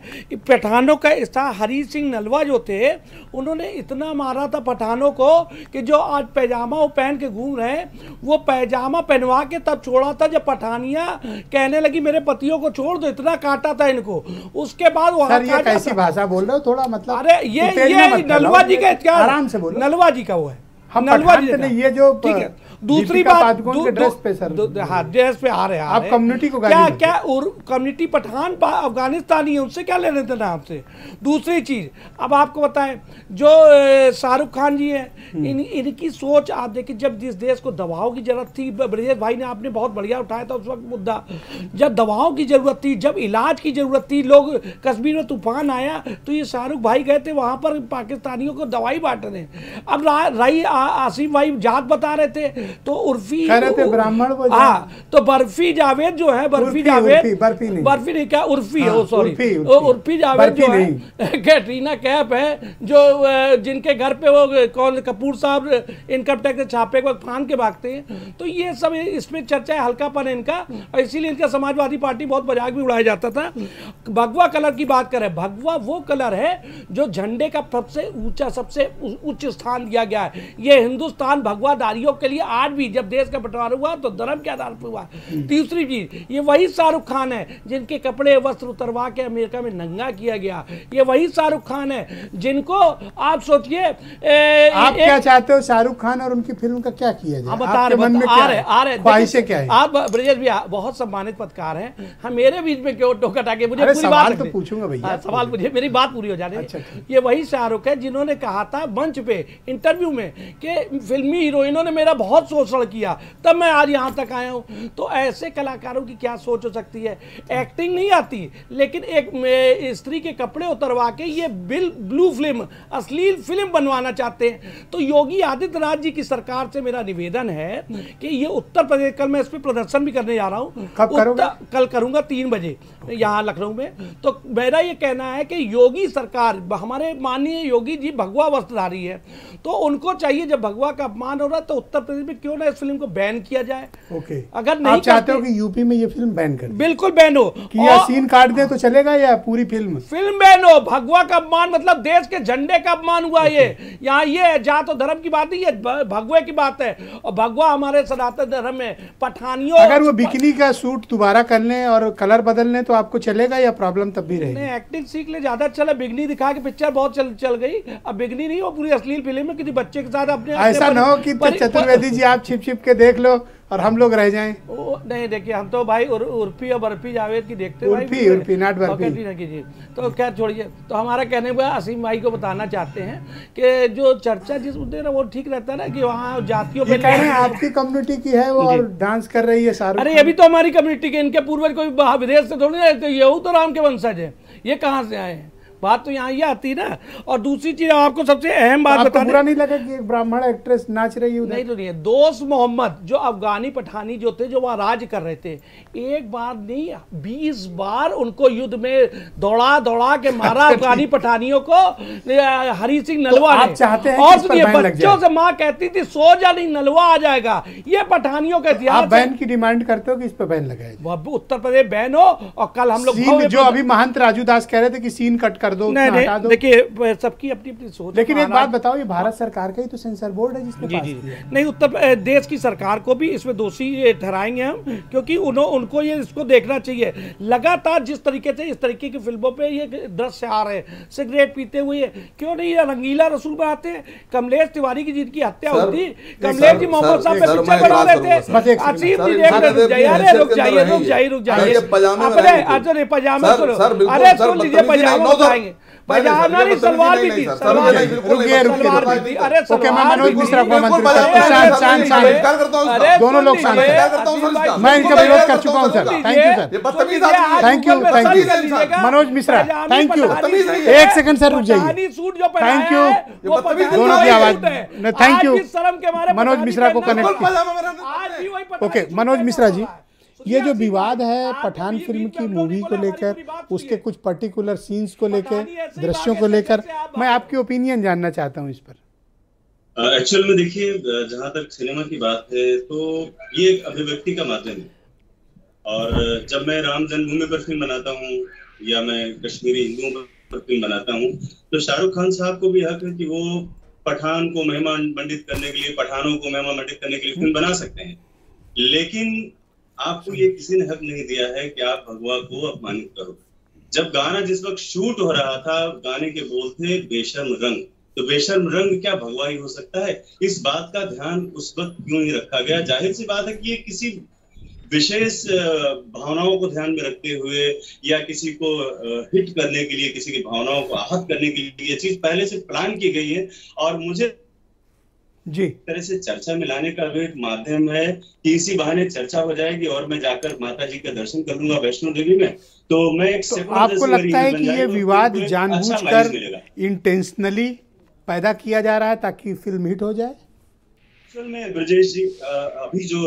S10: पठानों का इतिहास, हरी सिंह नलवा जो थे उन्होंने इतना मारा था पठानों को कि जो आज पैजामा वो पहन के घूम रहे हैं, वो पैजामा पहनवा के तब छोड़ा था जब पठानियां कहने लगी मेरे पतियों को छोड़ दो, इतना काटा था इनको। उसके बाद वो
S1: कैसी भाषा बोल रहे हो थोड़ा, मतलब
S10: अरे ये नलवा जी का इतिहास,
S1: आराम से बोलो,
S10: नलवा जी का वो है।
S1: हम नलवा जी ने ये जो
S10: ठीक है। दूसरी बात
S1: ड्रेस पे सर,
S10: हाँ ड्रेस पे आ रहे हैं
S1: आप कम्युनिटी को
S10: क्या कम्युनिटी पठान अफगानिस्तानी है, उससे क्या लेने देना आपसे? दूसरी चीज अब आपको बताएं, जो शाहरुख खान जी हैं इनकी सोच आप देखिए, जब जिस देश को दवाओं की जरूरत थी, ब्रजेश भाई ने आपने बहुत बढ़िया उठाया था उस वक्त मुद्दा, जब दवाओं की जरूरत थी, जब इलाज की जरूरत थी, लोग कश्मीर में तूफान आया तो ये शाहरुख भाई गए थे वहां पर पाकिस्तानियों को दवाई बांटने। अब आसिफ भाई जात बता रहे थे तो उर्फी
S1: ब्राह्मण,
S10: हाँ तो बर्फी जावेद जो है, बर्फी नहीं क्या उर्फी है, सॉरी उर्फी जावेद जो है, कैटरीना कैफ है जो जिनके घर पे वो कौन कपूर साहब इनकम टैक्स छापे को फान के भागते हैं। तो ये सब इसमें चर्चा है, हल्कापन है इनका, और इसीलिए इनका समाजवादी पार्टी बहुत मजाक भी उड़ाया जाता था। भगवा कलर की बात करें, भगवा वो कलर है जो झंडे का सबसे ऊंचा, सबसे उच्च स्थान दिया गया है। ये हिंदुस्तान भगवाधारियों के लिए आज भी, जब देश का बंटवारा हुआ तो धर्म के आधार पर हुआ। तीसरी चीज, ये वही शाहरुख खान है जिनके कपड़े वस्त्र उतरवा के अमेरिका में नंगा किया गया। ये वही शाहरुख खान है जिनको आप सोचिए,
S1: आप क्या चाहते हो शाहरुख खान और उनकी फिल्म का क्या किया जाए?
S10: बता रहे
S1: ख्वाहिशें क्या है?
S10: आप ब्रजेश भी बहुत सम्मानित पत्रकार हैं, हम मेरे बीच में क्यों टोका टाके? मुझे पूरी
S1: बात तो पूछूंगा भैया,
S10: सवाल मुझे, मेरी बात पूरी हो जाने। ये वही शाहरुख है जिन्होंने कहा था मंच पे इंटरव्यू में कि फिल्मी हीरोइनों ने मेरा बहुत शोषण किया, तब मैं आज यहाँ तक आया हूँ। तो ऐसे कलाकारों की क्या सोच हो सकती है? एक्टिंग नहीं आती, लेकिन एक स्त्री के कपड़े उतरवा के ये ब्लू फिल्म, अश्लील फिल्म बनवाना चाहते हैं। तो योगी आदित्यनाथ जी की सरकार से मेरा निवेदन है कि ये उत्तर प्रदेश, कल मैं इस पर प्रदर्शन भी करने जा रहा हूँ।
S1: कब करोगे?
S10: कल करूँगा 3 बजे यहाँ लखनऊ में। तो मेरा ये कहना है कि योगी सरकार, हमारे माननीय योगी जी भगवा वस्त्रधारी है, तो उनको चाहिए जब भगवा का अपमान हो रहा है तो उत्तर प्रदेश में क्यों ना इस फिल्म को बैन किया जाए।
S1: ओके,
S10: अगर नहीं
S1: आप चाहते हो कि यूपी में ये फिल्म बैन कर?
S10: बिल्कुल बैन हो।
S1: कि या सीन काट दे तो चलेगा या पूरी फिल्म
S10: बैन हो? भगवा का अपमान मतलब देश के झंडे का अपमान हुआ। ये यहाँ ये जात और धर्म की बात नहीं है, भगवे की बात है। और भगवा हमारे सनातन धर्म में पठानियों,
S1: अगर वो बिकनी का सूट दोबारा कर लें और कलर बदल लें तो आपको चलेगा या प्रॉब्लम तब भी रहेगी?
S10: एक्टिंग सीख ले, ज्यादा चला। बिगनी दिखा के पिक्चर बहुत चल गई। अब बिगनी नहीं, वो पूरी अश्लील फिल्म है, किसी बच्चे के साथ अपने
S1: ऐसा ना हो कि चतुर्वेदी जी आप छिप के देख लो और हम लोग रह जाएं।
S10: नहीं, देखिए हम तो भाई उर्फी और बर्फी जावेद की देखते हैं।
S1: उर्फी नॉट बर्फी
S10: ना कीजिए। तो खैर छोड़िए। तो हमारा कहने का असीम भाई को बताना चाहते हैं कि जो चर्चा जिस मुद्दे ना वो ठीक रहता है ना, कि वहाँ जातियों पे
S1: कह रहे हैं आपकी कम्युनिटी की है वो और डांस कर रही है सारा।
S10: अरे अभी तो हमारी कम्युनिटी के, इनके पूर्वज कोई विदेश से थोड़ी ना, यहू तो राम के वंशज है, ये कहाँ से आए हैं? बात तो यहाँ ये आती है ना। और दूसरी चीज आपको सबसे अहम बात बता,
S1: बुरा नहीं लगा कि एक ब्राह्मण एक्ट्रेस नाच रही है?
S10: नहीं तो नहीं है। दोस्त मोहम्मद जो अफगानी पठानी जो थे, जो वहाँ राज कर रहे थे, एक बार नहीं 20 बार उनको युद्ध में दौड़ा के मारा अफगानी पठानियों को हरी सिंह नलवा ने।
S1: चाहते हैं
S10: और सुनिए, बच्चों से माँ कहती थी सो जा, नहीं नलवा आ जाएगा। ये पठानियों का इतिहास।
S1: बैन की डिमांड करते हो कि इस पर बैन लगाए?
S10: उत्तर प्रदेश बैन हो। और कल हम लोग
S1: जो अभी महंत राजू दास कह रहे थे कि सीन कट कर दो,
S10: हटा दो। देखिए सबकी अपनी अपनी सोच।
S1: लेकिन एक बात बताओ, ये भारत सरकार का ही तो सेंसर बोर्ड है जिसने पास किया।
S10: नहीं, उत्तर प्रदेश की सरकार को भी इसमें दोषी ठहराएंगे हम, क्योंकि उनको ये इसको देखना चाहिए। लगातार जिस तरीके से इस तरीके की फिल्मों पे ये दृश्य आ रहे हैं, सिगरेट पीते हुए, क्यों नहीं ये रंगीला रसूल बनाते हैं? कमलेश तिवारी की जिनकी हत्या हुई थी, कमलेश जी मोहम्मद साहब पे पिक्चर बना रहे थे। असीम जी रुक जाइए, रुक जाइए। अपने पजामे सुनो, अरे सुन लीजिए, पजामा बताएंगे। पजामा नहीं, सलवार भी थी, सलवार भी थी। अरे
S1: ओके, मैं मनोज मिश्रा को दोनों लोग शांत हैं। मैं इनका विरोध कर चुका हूं sir. Thank you Manoj Mishra, thank you. एक सेकंड सर, रुक जाइए। थैंक यू, दोनों की आवाज। थैंक यू मनोज मिश्रा को कनेक्ट। ओके मनोज मिश्रा जी, ये जो विवाद है पठान फिल्म की मूवी को लेकर, उसके कुछ पर्टिकुलर सीन्स को लेकर, दृश्यों को लेकर, मैं आपकी ओपिनियन जानना चाहता हूं इस पर।
S11: एक्चुअल में देखिए, जहां तक सिनेमा की बात है तो ये एक अभिव्यक्ति का माध्यम है। और जब मैं राम जन्मभूमि पर फिल्म बनाता हूँ या मैं कश्मीरी हिंदुओं पर फिल्म बनाता हूँ, तो शाहरुख खान साहब को भी हक है कि वो पठान को मेहमान मंडित करने के लिए, पठानों को मेहमान मंडित करने के लिए फिल्म बना सकते हैं। लेकिन आपको ये किसी ने हक नहीं दिया है कि आप भगवा को अपमानित करो। जब गाना जिस वक्त शूट हो रहा था, गाने के बोल थे बेशर्म रंग, तो बेशर्म रंग क्या भगवा ही हो सकता है? इस बात का ध्यान उस वक्त क्यों नहीं रखा गया? जाहिर सी बात है कि ये किसी विशेष भावनाओं को ध्यान में रखते हुए या किसी को हिट करने के लिए, किसी की भावनाओं को आहत करने के लिए ये चीज पहले से प्लान की गई है। और मुझे
S1: जी
S11: तरह से चर्चा में लाने का भी एक माध्यम है कि इसी बहाने चर्चा हो जाएगी और मैं जाकर माता जी का दर्शन कर लूंगा वैष्णो देवी में। तो मैं एक
S1: आपको लगता है कि ये विवाद जानबूझकर इंटेंशनली पैदा किया जा रहा है ताकि फिल्म हिट हो जाए?
S11: असल में ब्रजेश जी, अभी जो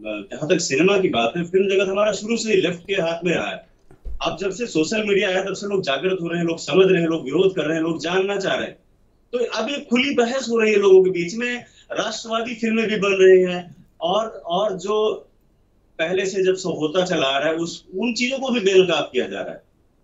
S11: जहां तक सिनेमा की बात है, फिल्म जगत हमारा शुरू से लेफ्ट के हाथ में रहा है। अब जब से सोशल मीडिया आया तब से लोग जागृत हो रहे हैं, लोग समझ रहे हैं, लोग विरोध कर रहे हैं, लोग जानना चाह रहे हैं। तो अब एक खुली बहस हो रही है लोगों के बीच में, राष्ट्रवादी फिल्में भी बन रही हैं और जो पहले से जब सब होता चला आ रहा है उन चीजों को भी बेनकाब किया जा रहा है।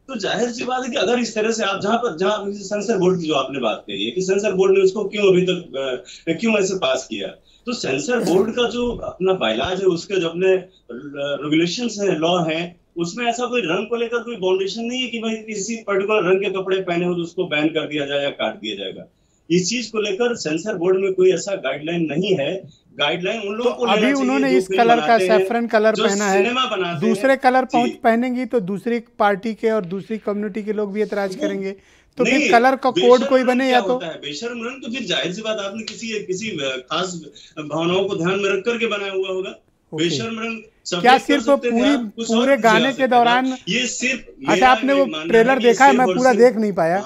S11: तो जाहिर सी बात है कि अगर इस तरह से आप जहां सेंसर बोर्ड की जो आपने बात कही है कि सेंसर बोर्ड ने उसको क्यों अभी तक क्यों ऐसे पास किया, तो सेंसर बोर्ड का जो अपना बायलाज है, उसके जो अपने रेगुलेशंस है, लॉ है, उसमें ऐसा कोई रंग को लेकर कोई बाउंडेशन नहीं है कि भाई किसी पर्टिकुलर रंग के कपड़े पहने हो तो उसको बैन कर दिया जाए या काट दिया जाएगा। इस चीज को लेकर सेंसर बोर्ड में कोई ऐसा गाइडलाइन नहीं है। गाइडलाइन उन लोगों को
S1: अभी उन्होंने इस कलर का सैफरन कलर पहना है, दूसरे कलर पहनेंगी तो दूसरी पार्टी के और दूसरी कम्युनिटी के लोग भी एतराज करेंगे। तो फिर कलर का कोड कोई बने या तो
S11: बेशर्म रंग तो फिर जाहिर सी बात आपने किसी खास भावनाओं को ध्यान में रख करके बनाया हुआ होगा। बेशर्म रंग
S1: क्या सिर्फ पूरे गाने के दौरान
S11: ये सिर्फ
S1: अच्छा आपने वो ट्रेलर देखा है? मैं पूरा देख नहीं पाया,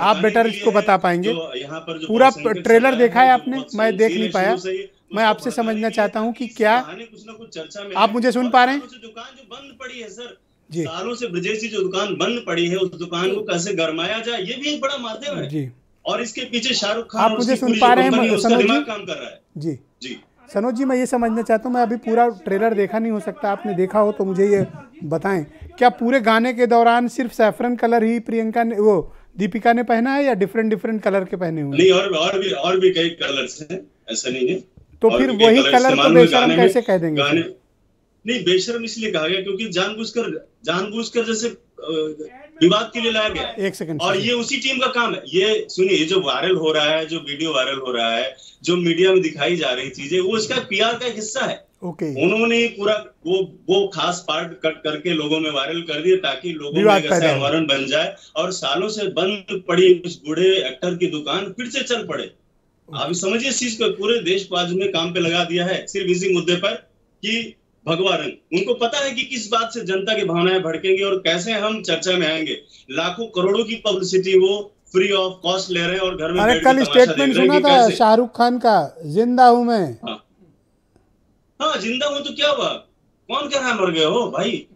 S1: आप बेटर इसको बता पाएंगे। पूरा ट्रेलर देखा है आपने? मैं देख नहीं पाया। मैं आपसे समझना चाहता हूँ कि क्या आप मुझे सुन पा रहे हैं?
S11: दुकान जो बंद पड़ी है सर
S1: जी,
S11: सालों से ब्रजेश जी जो दुकान बंद पड़ी है, उस दुकान को कैसे गरमाया जाए, ये भी एक बड़ा माध्यम है जी। और इसके पीछे शाहरुख खान,
S1: आप मुझे सुन पा रहे हैं सनोज जी?
S11: काम कर रहा है
S1: जी जी सनोज जी, मैं ये समझना चाहता हूँ, मैं अभी पूरा ट्रेलर देखा नहीं, हो सकता आपने देखा हो तो मुझे ये बताएं, क्या पूरे गाने के दौरान सिर्फ सैफरन कलर ही प्रियंका ने वो दीपिका ने पहना है या डिफरेंट कलर के पहने हुए?
S11: नहीं, और भी कई कलर्स हैं, ऐसा नहीं है।
S1: तो फिर वही कलर को बेशर्म कैसे कह देंगे?
S11: नहीं, बेशर्म इसलिए कहा गया क्योंकि जानबूझकर जैसे विवाद के लिए लाया गया।
S1: एक सेकंड।
S11: और ये उसी टीम का काम है। ये सुनिए, ये जो वायरल हो रहा है, जो वीडियो वायरल हो रहा है, जो मीडिया में दिखाई जा रही चीजें, वो इसका पीआर का हिस्सा है। उन्होंने पूरा वो खास पार्ट कट करके लोगों में वायरल कर दिया ताकि लोगों में ऐसा एनवायरनमेंट बन जाए और सालों से बंद पड़ी उस बूढ़े एक्टर की दुकान फिर से चल पड़े। आप समझिए इस चीज को, पूरे देश को आज में काम पे लगा दिया है सिर्फ इसी मुद्दे पर कि भगवा रंग। उनको पता है कि किस बात से जनता की भावनाएं भड़केंगी और कैसे हम चर्चा में आएंगे। लाखों करोड़ों की पब्लिसिटी वो फ्री ऑफ कॉस्ट ले रहे हैं और घर में
S1: अरे कल स्टेटमेंट सुना था शाहरुख खान का, जिंदा हूं मैं।
S11: हाँ, जिंदा हूं तो क्या हुआ? कौन कह रहा है मर गए हो भाई?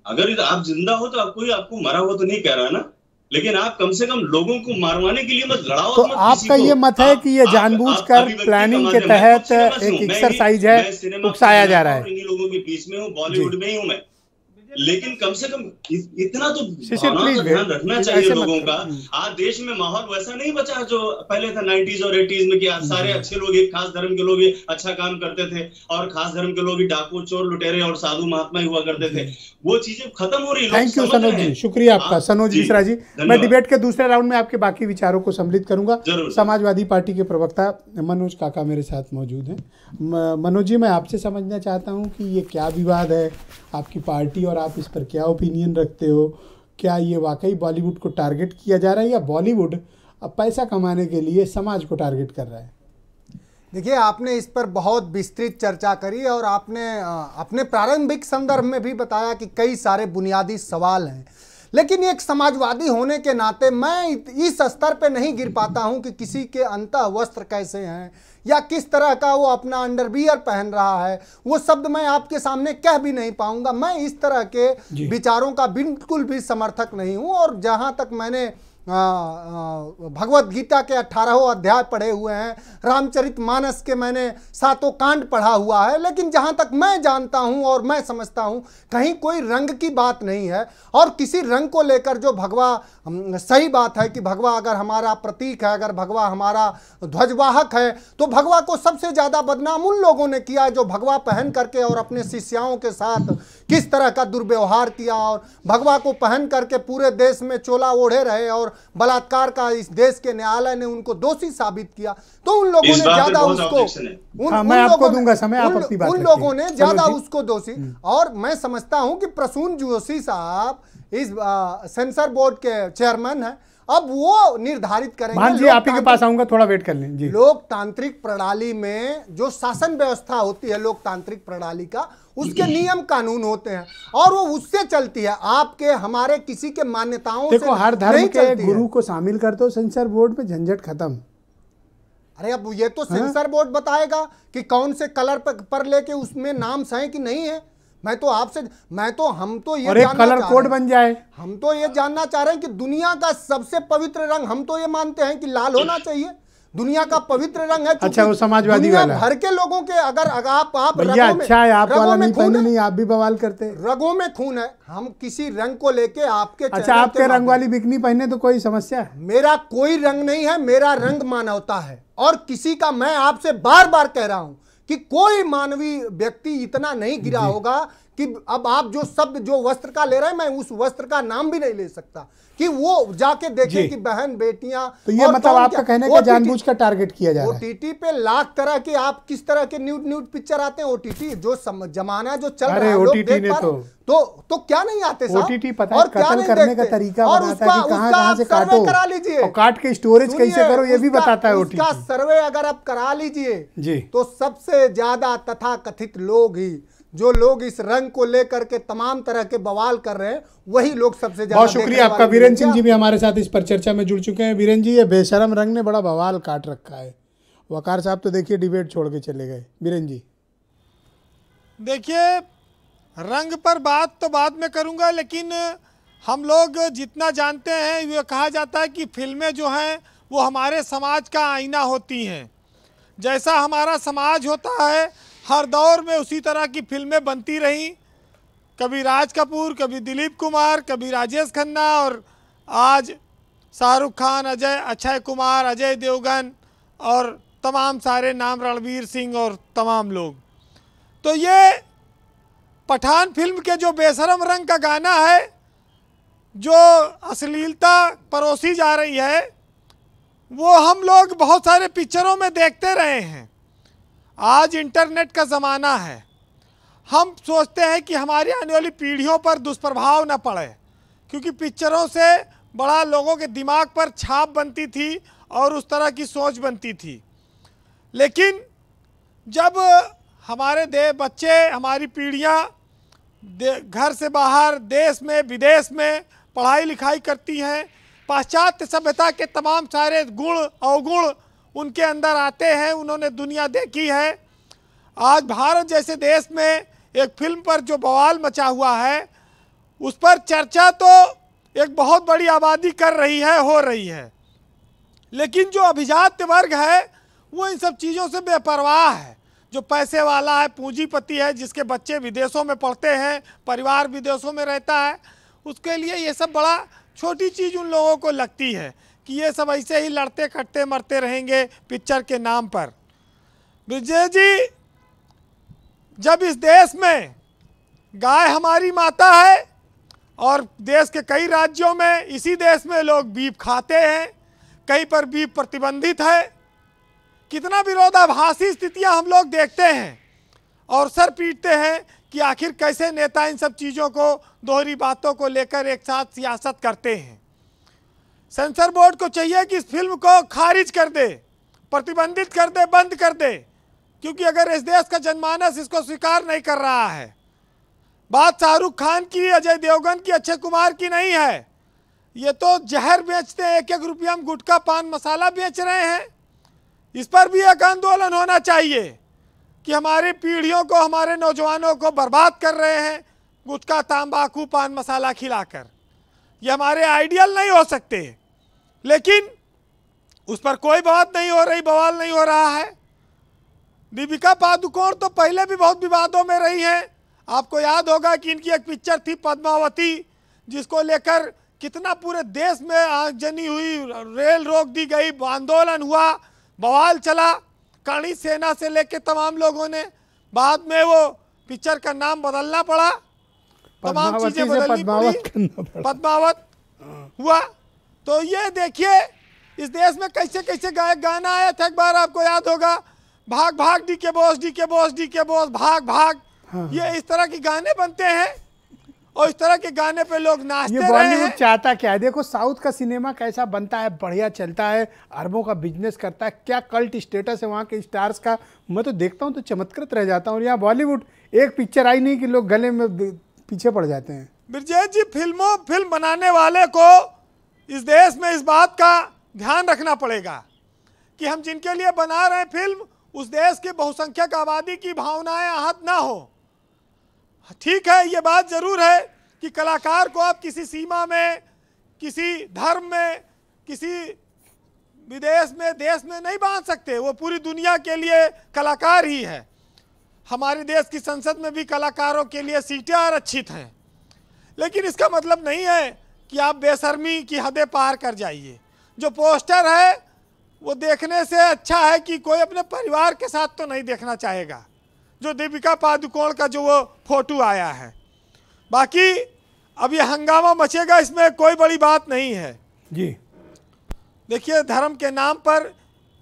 S11: अगर आप जिंदा हो तो कोई आपको मरा हो तो नहीं कह रहा ना, लेकिन आप कम से कम लोगों को मारवाने के लिए मत लड़ाओ।
S1: तो आपका ये मत है कि ये जानबूझकर प्लानिंग के तहत एक एक्सरसाइज है, उकसाया जा रहा है।
S11: इन्हीं लोगों के बीच में हूँ, बॉलीवुड में ही हूँ मैं, लेकिन कम से कम इतना तो ध्यान रखना चाहिए लोगों का। आज देश में माहौल वैसा नहीं बचा जो पहले था 90s और 80s में कि आज सारे अच्छे लोग, एक खास धर्म के लोग अच्छा काम करते थे और खास धर्म के लोग डाकू, चोर, लुटेरे और साधु महात्मा ही हुआ करते थे। वो चीजें खत्म हो रही है।
S1: थैंक यू सनोज जी, शुक्रिया आपका। सनोज मिश्रा जी, मैं डिबेट के दूसरे राउंड में आपके बाकी विचारों को सम्मिलित करूंगा। समाजवादी पार्टी के प्रवक्ता मनोज काका मेरे साथ मौजूद हैं। मनोज जी, मैं आपसे समझना चाहता हूं कि ये क्या विवाद है, आपकी पार्टी और आप इस पर क्या ओपिनियन रखते हो? क्या ये वाकई बॉलीवुड को टारगेट किया जा रहा है या बॉलीवुड अब पैसा कमाने के लिए समाज को टारगेट कर रहा है?
S12: देखिए, आपने इस पर बहुत विस्तृत चर्चा करी और आपने अपने प्रारंभिक संदर्भ में भी बताया कि कई सारे बुनियादी सवाल हैं, लेकिन एक समाजवादी होने के नाते मैं इस स्तर पे नहीं गिर पाता हूं कि किसी के अंतः वस्त्र कैसे हैं या किस तरह का वो अपना अंडरवियर पहन रहा है, वो शब्द मैं आपके सामने कह भी नहीं पाऊंगा। मैं इस तरह के विचारों का बिल्कुल भी समर्थक नहीं हूं और जहां तक मैंने भगवत गीता के 18 अध्याय पढ़े हुए हैं, रामचरितमानस के मैंने 7 कांड पढ़ा हुआ है, लेकिन जहां तक मैं जानता हूं और मैं समझता हूं कहीं कोई रंग की बात नहीं है। और किसी रंग को लेकर जो भगवा, सही बात है कि भगवा अगर हमारा प्रतीक है, अगर भगवा हमारा ध्वजवाहक है, तो भगवा को सबसे ज़्यादा बदनाम उन लोगों ने किया जो भगवा पहन करके और अपने शिष्याओं के साथ किस तरह का दुर्व्यवहार किया और भगवा को पहन करके पूरे देश में चोला ओढ़े रहे और बलात्कार का इस देश के न्यायालय ने उनको दोषी साबित किया। तो उन लोगों ने ज्यादा उसको उन लोगों ने ज्यादा उसको दोषी, और मैं समझता हूं कि प्रसून जोशी साहब इस सेंसर बोर्ड के चेयरमैन हैं, अब वो निर्धारित करेंगे।
S1: जी, आप ही के पास आऊंगा, थोड़ा वेट कर लें जी।
S12: लोकतांत्रिक प्रणाली में जो शासन व्यवस्था होती है लोकतांत्रिक प्रणाली का, उसके नियम कानून होते हैं और वो उससे चलती है, आपके हमारे किसी के मान्यताओं से
S1: देखो, हर धर्म के गुरु को शामिल कर दो सेंसर बोर्ड में, झंझट खत्म।
S12: अरे अब ये तो सेंसर बोर्ड बताएगा कि कौन से कलर पर लेके उसमें नाम है कि नहीं है। हम तो ये
S1: कलर कोड बन जाए।
S12: हम तो ये जानना चाह रहे हैं कि दुनिया का सबसे पवित्र रंग हम तो ये मानते हैं कि लाल होना चाहिए, दुनिया का पवित्र रंग है।
S1: अच्छा, वो समाजवादी वाला
S12: भर के लोगों के अगर आप
S1: भैया, अच्छा है आप वाला नहीं पहने, नहीं आप भी बवाल करते।
S12: रगों में खून है, हम किसी रंग को लेके आपके,
S1: अच्छा आपके रंग वाली बिकनी पहने तो कोई समस्या है?
S12: मेरा कोई रंग नहीं है, मेरा रंग मानवता है। और किसी का, मैं आपसे बार बार कह रहा हूं कि कोई मानवीय व्यक्ति इतना नहीं गिरा होगा कि अब आप जो शब्द जो वस्त्र का ले रहे हैं, मैं उस वस्त्र का नाम भी नहीं ले सकता, कि वो जाके देखें कि बहन बेटियां।
S1: तो ये मतलब आपका कहने का जानबूझ कर टारगेट किया जा रहा है।
S12: ओटीटी पे लाख तरह के आप किस तरह के न्यूड पिक्चर आते हैं। ओटीटी जो जमाना जो चल रहा है,
S1: ओटीटी ने
S12: तो क्या नहीं आते साहब।
S1: ओटीटी पता है कत्ल करने का तरीका बताता है कि कहां से काटो,
S12: करा लीजिए
S1: और काट के स्टोरेज कैसे करो ये भी बताता है ओटीटी।
S12: उसका सर्वे अगर आप करा लीजिए तो सबसे ज्यादा तथाकथित लोग ही, जो लोग इस रंग को लेकर के तमाम तरह के बवाल कर रहे हैं, वही लोग सबसे ज्यादा।
S1: बहुत शुक्रिया आपका। वीरेंद्र सिंह जी भी हमारे साथ इस पर चर्चा में जुड़ चुके हैं। वीरेंद्र जी, ये बेशरम रंग ने बड़ा बवाल काट रखा है। वकार साहब तो देखिए डिबेट छोड़ के चले गए। वीरेंद्र जी
S13: देखिए, रंग पर बात तो बाद में करूंगा, लेकिन हम लोग जितना जानते हैं, ये कहा जाता है कि फिल्में जो हैं वो हमारे समाज का आईना होती हैं। जैसा हमारा समाज होता है, हर दौर में उसी तरह की फिल्में बनती रहीं। कभी राज कपूर, कभी दिलीप कुमार, कभी राजेश खन्ना, और आज शाहरुख खान, अक्षय कुमार, अजय देवगन और तमाम सारे नाम, रणवीर सिंह और तमाम लोग। तो ये पठान फिल्म के जो बेशरम रंग का गाना है, जो अश्लीलता परोसी जा रही है, वो हम लोग बहुत सारे पिक्चरों में देखते रहे हैं। आज इंटरनेट का ज़माना है, हम सोचते हैं कि हमारी आने वाली पीढ़ियों पर दुष्प्रभाव न पड़े, क्योंकि पिक्चरों से बड़ा लोगों के दिमाग पर छाप बनती थी और उस तरह की सोच बनती थी। लेकिन जब हमारे बच्चे, हमारी पीढ़ियाँ घर से बाहर, देश में विदेश में पढ़ाई लिखाई करती हैं, पाश्चात्य सभ्यता के तमाम सारे गुण अवगुण उनके अंदर आते हैं, उन्होंने दुनिया देखी है। आज भारत जैसे देश में एक फिल्म पर जो बवाल मचा हुआ है, उस पर चर्चा तो एक बहुत बड़ी आबादी कर रही है, हो रही है, लेकिन जो अभिजात्य वर्ग है वो इन सब चीज़ों से बेपरवाह है। जो पैसे वाला है, पूंजीपति है, जिसके बच्चे विदेशों में पढ़ते हैं, परिवार विदेशों में रहता है, उसके लिए ये सब बड़ा छोटी चीज़ उन लोगों को लगती है कि ये सब ऐसे ही लड़ते कटते मरते रहेंगे पिक्चर के नाम पर। विजय जी, जब इस देश में गाय हमारी माता है और देश के कई राज्यों में, इसी देश में लोग बीफ खाते हैं, कहीं पर बीफ प्रतिबंधित है, कितना विरोधाभासी स्थितियां हम लोग देखते हैं और सर पीटते हैं कि आखिर कैसे नेता इन सब चीज़ों को, दोहरी बातों को लेकर एक साथ सियासत करते हैं। सेंसर बोर्ड को चाहिए कि इस फिल्म को खारिज कर दे, प्रतिबंधित कर दे, बंद कर दे, क्योंकि अगर इस देश का जनमानस इसको स्वीकार नहीं कर रहा है। बात शाहरुख खान की, अजय देवगन की, अक्षय कुमार की नहीं है, ये तो जहर बेचते हैं, 1-1 रुपया में गुटखा पान मसाला बेच रहे हैं। इस पर भी एक आंदोलन होना चाहिए कि हमारी पीढ़ियों को, हमारे नौजवानों को बर्बाद कर रहे हैं गुटखा, तंबाकू, पान मसाला खिलाकर। ये हमारे आइडियल नहीं हो सकते, लेकिन उस पर कोई बात नहीं हो रही, बवाल नहीं हो रहा है। दीपिका पादुकोण तो पहले भी बहुत विवादों में रही हैं। आपको याद होगा कि इनकी एक पिक्चर थी पद्मावती, जिसको लेकर कितना पूरे देश में आगजनी हुई, रेल रोक दी गई, आंदोलन हुआ, बवाल चला, करणी सेना से लेके तमाम लोगों ने, बाद में वो पिक्चर का नाम बदलना पड़ा, तमाम चीजें बदलनी पड़ी, पद्मावत हुआ। तो ये देखिए इस देश में कैसे कैसे गाना आया था, एक बार आपको याद होगा, भाग भाग डी के बॉस, डी के बॉस, डी के बॉस, भाग भाग। ये इस तरह के गाने बनते हैं और इस तरह के गाने पे लोग नाचते रहे हैं।
S1: बॉलीवुड चाहता क्या है? देखो साउथ का सिनेमा कैसा बनता है, बढ़िया चलता है, अरबों का बिजनेस करता है, क्या कल्ट स्टेटस है वहाँ के स्टार्स का। मैं तो देखता हूँ तो चमत्कृत रह जाता हूँ। और यहाँ बॉलीवुड एक पिक्चर आई नहीं कि लोग गले में पीछे पड़ जाते हैं।
S13: ब्रजेश जी, फिल्म बनाने वाले को इस देश में इस बात का ध्यान रखना पड़ेगा कि हम जिनके लिए बना रहे हैं फिल्म, उस देश की बहुसंख्यक आबादी की भावनाएं आहत ना हो। ठीक है, ये बात जरूर है कि कलाकार को आप किसी सीमा में, किसी धर्म में, किसी विदेश में, देश में नहीं बांध सकते। वो पूरी दुनिया के लिए कलाकार ही है। हमारे देश की संसद में भी कलाकारों के लिए सीटें आरक्षित हैं, लेकिन इसका मतलब नहीं है कि आप बेशर्मी की हदें पार कर जाइए। जो पोस्टर है वो देखने से अच्छा है कि कोई अपने परिवार के साथ तो नहीं देखना चाहेगा। जो दीपिका पादुकोण का जो वो फोटो आया है। बाकी अब ये हंगामा मचेगा, इसमें कोई बड़ी बात नहीं है
S1: जी।
S13: देखिए, धर्म के नाम पर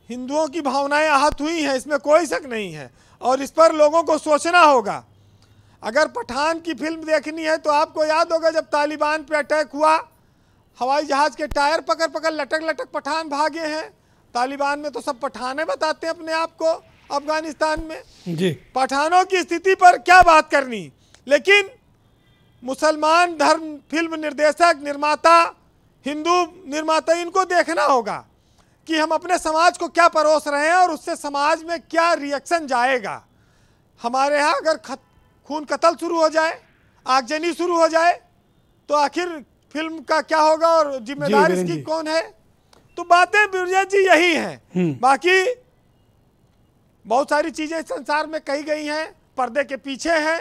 S13: हिंदुओं की भावनाएं आहत हुई हैं, इसमें कोई शक नहीं है, और इस पर लोगों को सोचना होगा। अगर पठान की फिल्म देखनी है तो आपको याद होगा जब तालिबान पे अटैक हुआ, हवाई जहाज के टायर पकड़ पकड़ लटक लटक पठान भागे हैं। तालिबान में तो सब पठाने बताते हैं अपने आप को, अफगानिस्तान में
S1: जी
S13: पठानों की स्थिति पर क्या बात करनी। लेकिन मुसलमान धर्म फिल्म निर्देशक, निर्माता, हिंदू निर्माता, इनको देखना होगा कि हम अपने समाज को क्या परोस रहे हैं और उससे समाज में क्या रिएक्शन जाएगा। हमारे यहाँ अगर खून कत्ल शुरू हो जाए, आगजनी शुरू हो जाए, तो आखिर फिल्म का क्या होगा और जिम्मेदार इसकी कौन है। तो बातें बिरजा जी यही हैं। बाकी बहुत सारी चीजें संसार में कही गई हैं, पर्दे के पीछे हैं,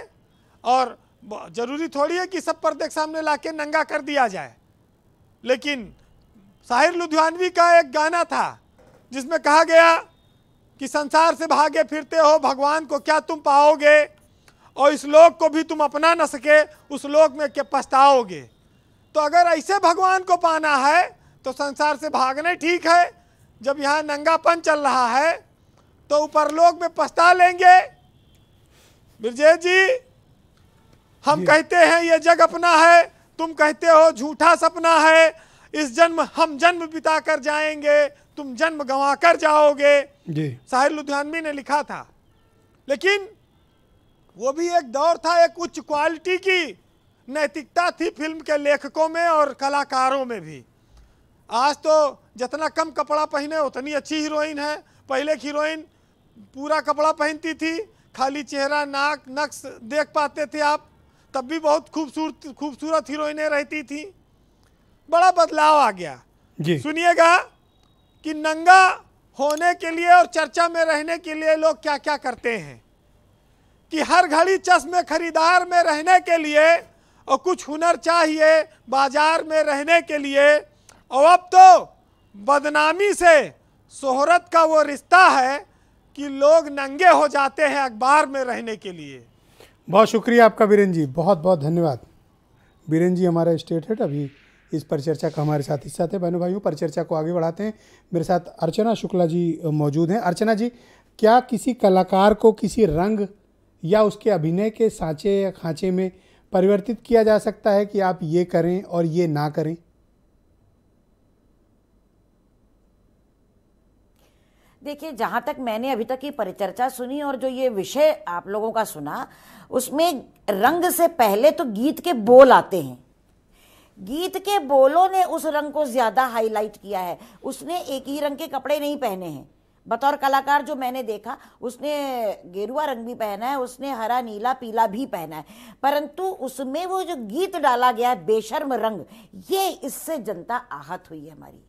S13: और जरूरी थोड़ी है कि सब पर्दे के सामने लाके नंगा कर दिया जाए। लेकिन साहिर लुधियानवी का एक गाना था जिसमें कहा गया कि संसार से भागे फिरते हो, भगवान को क्या तुम पाओगे, और इस लोक को भी तुम अपना न सके, उस लोक में क्या पछताओगे। तो अगर ऐसे भगवान को पाना है तो संसार से भागना ठीक है। जब यहाँ नंगापन चल रहा है तो ऊपर लोक में पछता लेंगे। बिरजेश जी, हम कहते हैं ये जग अपना है, तुम कहते हो झूठा सपना है। इस जन्म हम जन्म बिता कर जाएंगे, तुम जन्म गंवा कर जाओगे, साहिर लुधियानवी ने लिखा था। लेकिन वो भी एक दौर था, एक उच्च क्वालिटी की नैतिकता थी फिल्म के लेखकों में और कलाकारों में भी। आज तो जितना कम कपड़ा पहने उतनी अच्छी हीरोइन है। पहले की हीरोइन पूरा कपड़ा पहनती थी, खाली चेहरा, नाक, नक्श देख पाते थे आप, तब भी बहुत खूबसूरत हीरोइनें रहती थी। बड़ा बदलाव आ गया। सुनिएगा कि नंगा होने के लिए और चर्चा में रहने के लिए लोग क्या क्या करते हैं, कि हर घड़ी चश्मे खरीदार में रहने के लिए और कुछ हुनर चाहिए बाजार में रहने के लिए। और अब तो बदनामी से शोहरत का वो रिश्ता है कि लोग नंगे हो जाते हैं अखबार में रहने के लिए।
S1: बहुत शुक्रिया आपका बीरेन जी, बहुत बहुत धन्यवाद। बीरेन जी हमारा स्टेट हेड अभी इस परिचर्चा का हमारे साथ हिस्सा थे। बहनों भाइयों, परिचर्चा को आगे बढ़ाते हैं। मेरे साथ अर्चना शुक्ला जी मौजूद हैं। अर्चना जी, क्या किसी कलाकार को किसी रंग या उसके अभिनय के सांचे या खांचे में परिवर्तित किया जा सकता है कि आप ये करें और ये ना करें?
S6: देखिए, जहाँ तक मैंने अभी तक की परिचर्चा सुनी और जो ये विषय आप लोगों का सुना, उसमें रंग से पहले तो गीत के बोल आते हैं। गीत के बोलों ने उस रंग को ज्यादा हाईलाइट किया है। उसने एक ही रंग के कपड़े नहीं पहने हैं। बतौर कलाकार जो मैंने देखा, उसने गेरुआ रंग भी पहना है, उसने हरा, नीला, पीला भी पहना है, परंतु उसमें वो जो गीत डाला गया है बेशर्म रंग, ये इससे जनता आहत हुई है हमारी।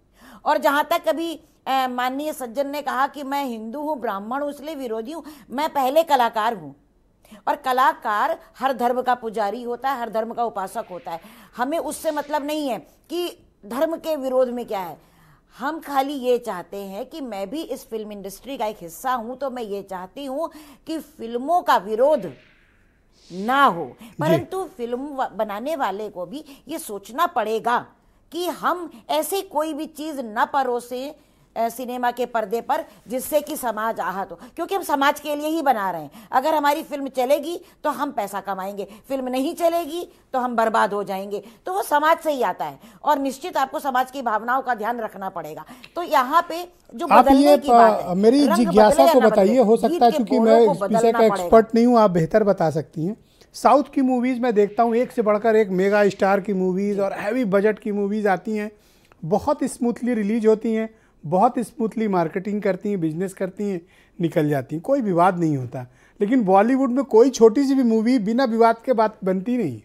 S6: और जहां तक अभी माननीय सज्जन ने कहा कि मैं हिंदू हूं, ब्राह्मण हूं, इसलिए विरोधी हूं, मैं पहले कलाकार हूं। और कलाकार हर धर्म का पुजारी होता है, हर धर्म का उपासक होता है। हमें उससे मतलब नहीं है कि धर्म के विरोध में क्या है। हम खाली ये चाहते हैं कि मैं भी इस फिल्म इंडस्ट्री का एक हिस्सा हूं, तो मैं ये चाहती हूं कि फिल्मों का विरोध ना हो, परंतु फिल्म बनाने वाले को भी ये सोचना पड़ेगा कि हम ऐसी कोई भी चीज न परोसे सिनेमा के पर्दे पर जिससे कि समाज आहत हो, क्योंकि हम समाज के लिए ही बना रहे हैं। अगर हमारी फिल्म चलेगी तो हम पैसा कमाएंगे, फिल्म नहीं चलेगी तो हम बर्बाद हो जाएंगे। तो वो समाज से ही आता है और निश्चित आपको समाज की भावनाओं का ध्यान रखना पड़ेगा। तो यहाँ पे जो बदलने की बात है,
S1: मेरी जिज्ञासा को बताइए, हो सकता है क्योंकि मैं इस विषय का एक्सपर्ट नहीं हूँ, आप बेहतर बता सकती हैं। साउथ की मूवीज में देखता हूँ एक से बढ़कर एक मेगा स्टार की मूवीज और हैवी बजट की मूवीज आती हैं, बहुत स्मूथली रिलीज होती हैं, बहुत स्मूथली मार्केटिंग करती हैं, बिजनेस करती हैं, निकल जाती हैं, कोई विवाद नहीं होता। लेकिन बॉलीवुड में कोई छोटी सी भी मूवी बिना विवाद के बात बनती नहीं।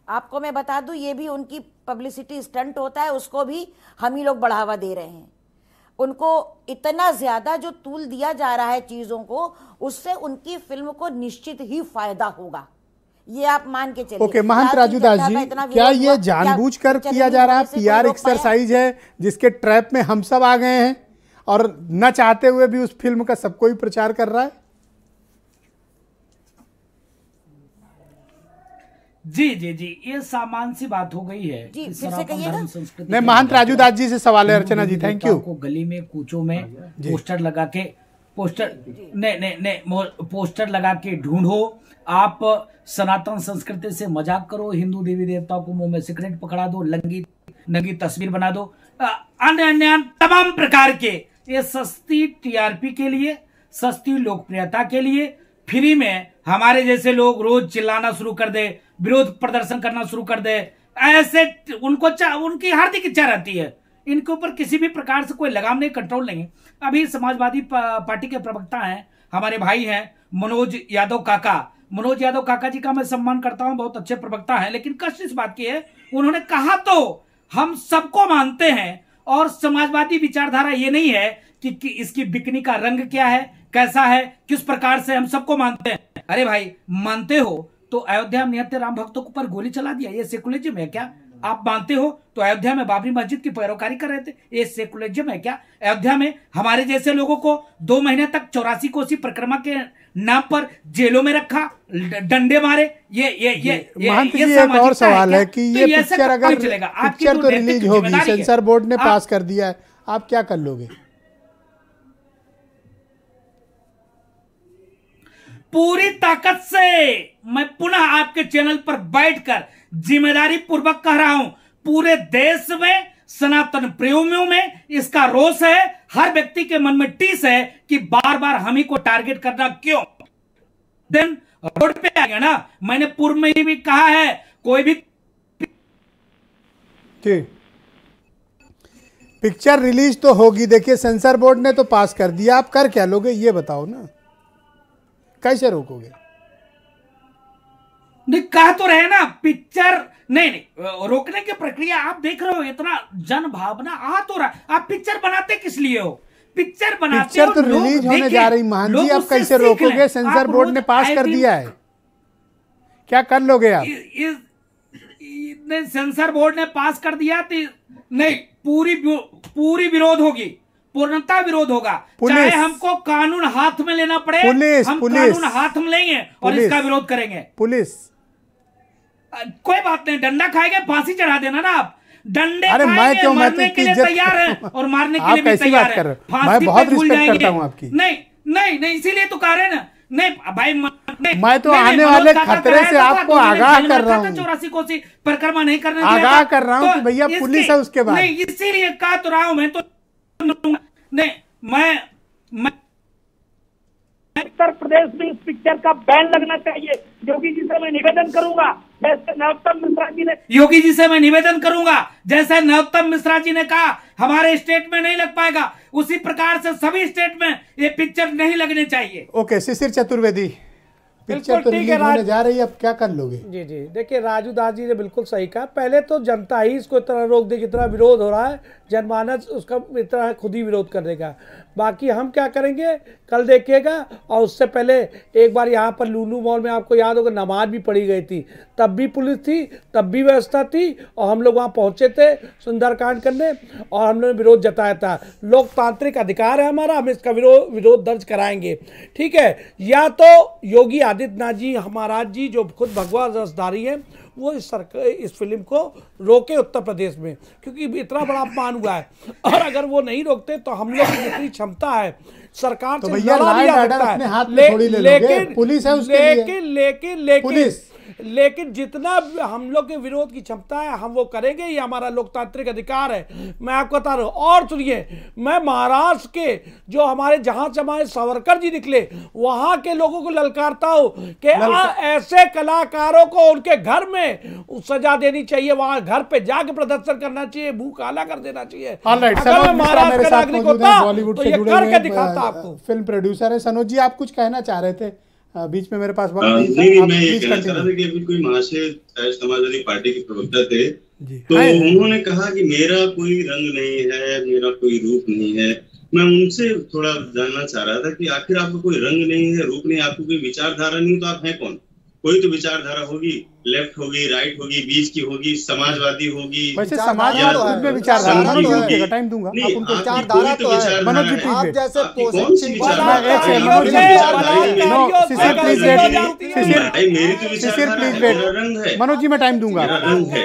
S6: आपको मैं बता दूं, ये भी उनकी पब्लिसिटी स्टंट होता है, उसको भी हम ही लोग बढ़ावा दे रहे हैं। उनको इतना ज्यादा जो तूल दिया जा रहा है चीजों को, उससे उनकी फिल्म को निश्चित ही फायदा होगा, ये आप मान के चलिए।
S1: ओके, महंत राजू दास जी, क्या ये जानबूझकर किया जा रहा है, पीआर एक्सरसाइज है जिसके ट्रैप में हम सब आ गए हैं? और न चाहते हुए भी उस फिल्म का सबको ही प्रचार कर रहा है।
S8: जी जी जी, ये सामान्य सी बात हो गई है।
S6: जी, फिर से कहिएगा।
S1: नहीं, महंत राजू दास जी से सवाल है। अर्चना जी, थैंक यू।
S8: को गली में कूचों में पोस्टर लगा के पोस्टर लगा के ढूंढो। आप सनातन संस्कृति से मजाक करो, हिंदू देवी देवताओं को मुंह में सिगरेट पकड़ा दो, नंगी तस्वीर बना दो, अन्य तमाम प्रकार के ये सस्ती टीआरपी के लिए, सस्ती लोकप्रियता के लिए फ्री में हमारे जैसे लोग रोज चिल्लाना शुरू कर दे, विरोध प्रदर्शन करना शुरू कर दे, ऐसे उनकी हार्दिक इच्छा रहती है। इनके ऊपर किसी भी प्रकार से कोई लगाम नहीं, कंट्रोल नहीं। अभी समाजवादी पार्टी के प्रवक्ता हैं, हमारे भाई हैं मनोज यादव काका जी का मैं सम्मान करता हूं, बहुत अच्छे प्रवक्ता हैं। लेकिन कष्ट इस बात की है, उन्होंने कहा तो हम सबको मानते हैं, और समाजवादी विचारधारा ये नहीं है कि इसकी बिकनी का रंग क्या है, कैसा है, किस प्रकार से, हम सबको मानते हैं। अरे भाई, मानते हो तो अयोध्या में निहत्थे राम भक्तों पर गोली चला दिया, ये सेकुलरिज्म है क्या? आप मानते हो तो अयोध्या में बाबरी मस्जिद की पैरोकारी कर रहे थे, ये सेकुलरिज्म है क्या? अयोध्या में हमारे जैसे लोगों को 2 महीने तक 84 कोसी परिक्रमा के नाम पर जेलों में रखा, डंडे मारे, ये
S1: महंत जी, एक और सवाल है कि ये पिक्चर अगर पिक्चर तो रिलीज होगी, सेंसर बोर्ड ने पास कर दिया है, आप क्या कर लोगे?
S8: पूरी ताकत से मैं पुनः आपके चैनल पर बैठकर जिम्मेदारी पूर्वक कह रहा हूं, पूरे देश में सनातन प्रेमियों में इसका रोष है, हर व्यक्ति के मन में टीस है कि बार बार हम ही को टारगेट करना क्यों? दिन रोड पे आ गया ना। मैंने पूर्व में ही भी कहा है, कोई भी
S1: पिक्चर रिलीज तो होगी। देखिए, सेंसर बोर्ड ने तो पास कर दिया, आप कर क्या लोगे ये बताओ ना, कैसे रोकोगे?
S8: नहीं, कहा तो रहे ना, पिक्चर नहीं रोकने की प्रक्रिया आप देख रहे हो, इतना जन भावना आ तो रहा। आप पिक्चर बनाते किस लिए हो? पिक्चर बनाते हो,
S1: तो रिलीज होने जा रही। मान जी, आप कैसे रोकोगे? सेंसर बोर्ड ने पास कर दिया है, क्या कर लोगे आप?
S8: सेंसर बोर्ड ने पास कर दिया तो नहीं, पूरी विरोध होगी, पूर्णता विरोध होगा। चाहे हमको कानून हाथ में लेना पड़े, हम कानून हाथ में लेंगे और इसका विरोध करेंगे।
S1: पुलिस
S8: कोई बात नहीं, डंडा खाएंगे, फांसी चढ़ा देना ना आप। डंडे
S1: खाएंगे,
S8: मरने के लिए तैयार है और मारने के लिए भी तैयार है।
S1: मैं बहुत रिस्पेक्ट करता हूं आपकी।
S8: नहीं, इसीलिए तो कह रहे हैं ना। नहीं भाई,
S1: मैं तो आने वाले खतरे से आपको आगाह कर रहा हूँ।
S8: 84 कोसी परिक्रमा नहीं करने
S1: आगाह कर रहा हूँ कि भैया पुलिस है उसके बाद।
S8: नहीं, इसीलिए कह तो रहा हूँ मैं तो। नहीं, मैं
S9: उत्तर प्रदेश में इस पिक्चर का बैन लगना चाहिए। योगी जी से मैं निवेदन करूंगा, जैसे नरोत्तम मिश्रा जी ने जैसे नरोत्तम मिश्रा जी ने कहा हमारे स्टेट में नहीं लग पाएगा, उसी प्रकार से सभी स्टेट में ये पिक्चर नहीं लगने चाहिए।
S1: ओके, शिशिर चतुर्वेदी, पिक्चर तो रिलीज होने जा रही है, अब क्या कर लोगे?
S10: जी, देखिए, राजू दास जी ने बिल्कुल सही कहा। पहले तो जनता ही इसको इतना रोक दे, जितना विरोध हो रहा है, जनमानस उसका इतना खुद ही विरोध कर देगा। बाकी हम क्या करेंगे कल देखिएगा। और उससे पहले एक बार यहाँ पर लुलु मॉल में आपको याद होगा नमाज भी पढ़ी गई थी, तब भी पुलिस थी, तब भी व्यवस्था थी, और हम लोग वहाँ पहुँचे थे सुंदरकांड करने और हम लोगों ने विरोध जताया था। लोकतांत्रिक अधिकार है हमारा, हम इसका विरोध दर्ज कराएंगे, ठीक है। या तो योगी आदित्यनाथ जी महाराज जी जो खुद भगवा रसधारी हैं, वो इस फिल्म को रोके उत्तर प्रदेश में, क्योंकि इतना बड़ा अपमान हुआ है। और अगर वो नहीं रोकते तो हम लोग की जितनी क्षमता है सरकार
S1: तो
S10: से
S1: भैया अपने हाथ में थोड़ी ले लोगे, पुलिस है उसके लिए।
S10: लेकिन जितना हम लोग के विरोध की क्षमता है हम वो करेंगे, ये हमारा लोकतांत्रिक अधिकार है। मैं आपको बता रहा हूँ। और सुनिए, मैं महाराष्ट्र के जो हमारे जहां से हमारे सावरकर जी निकले, वहां के लोगों को ललकारता हूं कि ऐसे कलाकारों को उनके घर में सजा देनी चाहिए, वहां घर पे जाके प्रदर्शन करना चाहिए, मुंह काला कर देना चाहिए।
S1: अगर मैं महाराष्ट्र का नागरिक होता
S10: तो ये करके दिखाता आपको।
S1: फिल्म प्रोड्यूसर है सनोज जी, आप कुछ कहना चाह रहे थे? बीच में मेरे पास
S11: नहीं, मैं ये कहना चाह रहा था कि अभी कोई महाशय समाजवादी पार्टी के प्रवक्ता थे, तो उन्होंने कहा कि मेरा कोई रंग नहीं है, मेरा कोई रूप नहीं है। मैं उनसे थोड़ा जानना चाह रहा था कि आखिर आपका कोई रंग नहीं है, रूप नहीं, आपको कोई विचारधारा नहीं, तो आप हैं कौन? कोई तो विचारधारा होगी, लेफ्ट होगी, राइट होगी, बीच की होगी, समाजवादी होगी,
S1: वैसे समाजवाद में विचारधारा होगी, टाइम दूंगा आप उनको।
S12: विचारधारा तो है,
S1: मनोज जी
S12: आप
S1: प्लीज
S12: जैसे
S1: मनोज जी मैं टाइम दूंगा,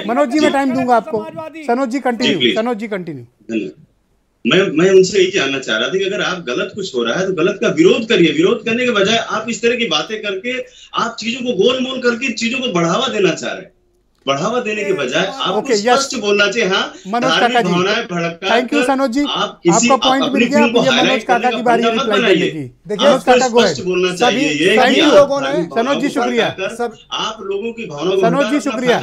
S1: मनोज जी मैं टाइम दूंगा आपको। सनोज जी कंटिन्यू, सनोज जी कंटिन्यू।
S11: मैं उनसे यही जानना चाह रहा था कि अगर आप गलत कुछ हो रहा है तो गलत का विरोध करिए। विरोध करने के बजाय आप इस तरह की बातें करके आप चीजों को गोल मोल करके चीजों को बढ़ावा देना चाह रहे हैं। बढ़ावा देने के बजाय आपको स्पष्ट बोलना चाहिए। हाँ,
S1: मनोज काका जी, थैंक यू सनोज जी, आपका पॉइंट मिल गया। मुझे मनोज काका की बारी रिप्लाई देने की। मनोज काका गो अहेड।
S12: सभी लोगों ने,
S1: सनोज जी शुक्रिया,
S11: आप लोगों की भावनाओं
S1: सनोज जी शुक्रिया।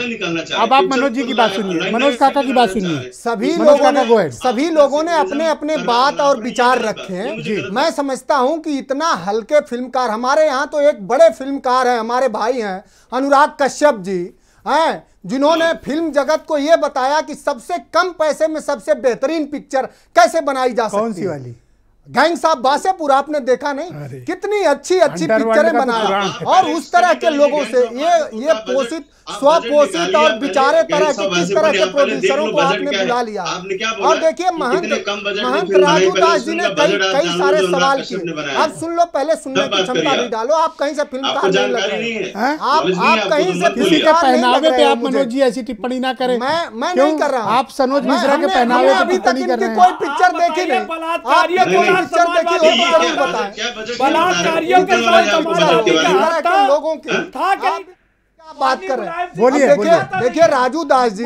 S1: अब आप मनोज जी की बात सुनिए, मनोज काका की बात सुनिए।
S12: सभी लोगों ने अपने अपने बात और विचार रखे हैं। मैं समझता हूं कि इतना हल्के फिल्मकार, हमारे यहाँ तो एक बड़े फिल्मकार हैं, हमारे भाई हैं अनुराग कश्यप जी हैं, जिन्होंने फिल्म जगत को यह बताया कि सबसे कम पैसे में सबसे बेहतरीन पिक्चर कैसे बनाई जा सकती है।
S1: कौन सी वाली?
S12: गैंग्स ऑफ वासेपुर आपने देखा नहीं, कितनी अच्छी अच्छी पिक्चरें बनाई। और उस तरह के लोगों से ये पोषित, स्वपोषित और बेचारे तरह के किस तरह के प्रोड्यूसरों को आपने बुला लिया। और देखिए महंत राजूदास जी ने कई सारे सवाल किए। अब सुन लो, पहले सुनने की क्षमता नहीं डालो। आप कहीं से फिल्मकार नहीं लग रहे हैं, आप कहीं से
S1: किसी के पहनावे पे आप मनोज जी ऐसी टिप्पणी ना करें।
S12: मैं नहीं कर रहा हूं।
S1: आप सनोज मिश्रा के पहनावे पे
S12: अभी तक इनकी कोई पिक्चर देखी नहीं। पिक्चर देखी हो तो जरूर बताएं।
S10: बलात्कारियों के
S12: लोगों की क्या बात कर रहे हैं?
S1: बोलिए,
S12: देखिए राजू दास जी,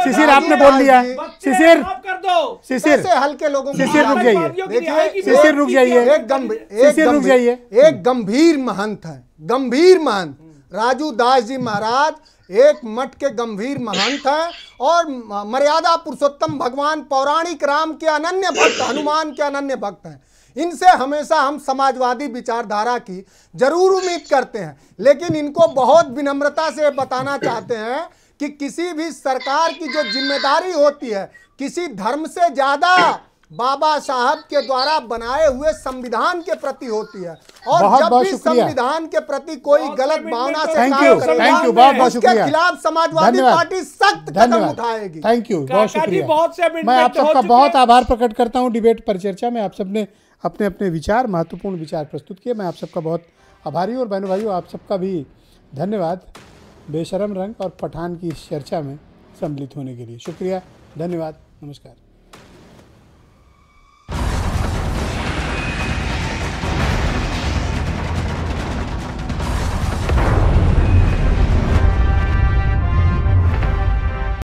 S1: शिशिर आपने बोल लिया। शिशिर
S12: हल्के लोगों को
S1: शिशिर रुक जाइए,
S12: शिशिर रुक जाइए। एक गंभीर महंत है, गंभीर महंत राजू दास जी महाराज एक मठ के गंभीर महंत हैं और मर्यादा पुरुषोत्तम भगवान पौराणिक राम के अनन्य भक्त, हनुमान के अनन्य भक्त हैं। इनसे हमेशा हम समाजवादी विचारधारा की जरूर उम्मीद करते हैं, लेकिन इनको बहुत विनम्रता से बताना चाहते हैं कि किसी भी सरकार की जो जिम्मेदारी होती है, किसी धर्म से ज्यादा बाबा साहब के द्वारा बनाए हुए संविधान के प्रति होती है। और जब भी संविधान के प्रति कोई गलत भावना से काम करेगा, उसके खिलाफ समाजवादी पार्टी सख्त कदम उठाएगी।
S1: थैंक यू, बहुत शुक्रिया। मैं आप सबका बहुत आभार प्रकट करता हूँ। डिबेट परिचर्चा में आप सबने अपने अपने विचार, महत्वपूर्ण विचार प्रस्तुत किए। मैं आप सबका बहुत आभारी हूँ। और बहनों भाइयों, आप सबका भी धन्यवाद बेशरम रंग और पठान की इस चर्चा में सम्मिलित होने के लिए। शुक्रिया, धन्यवाद, नमस्कार।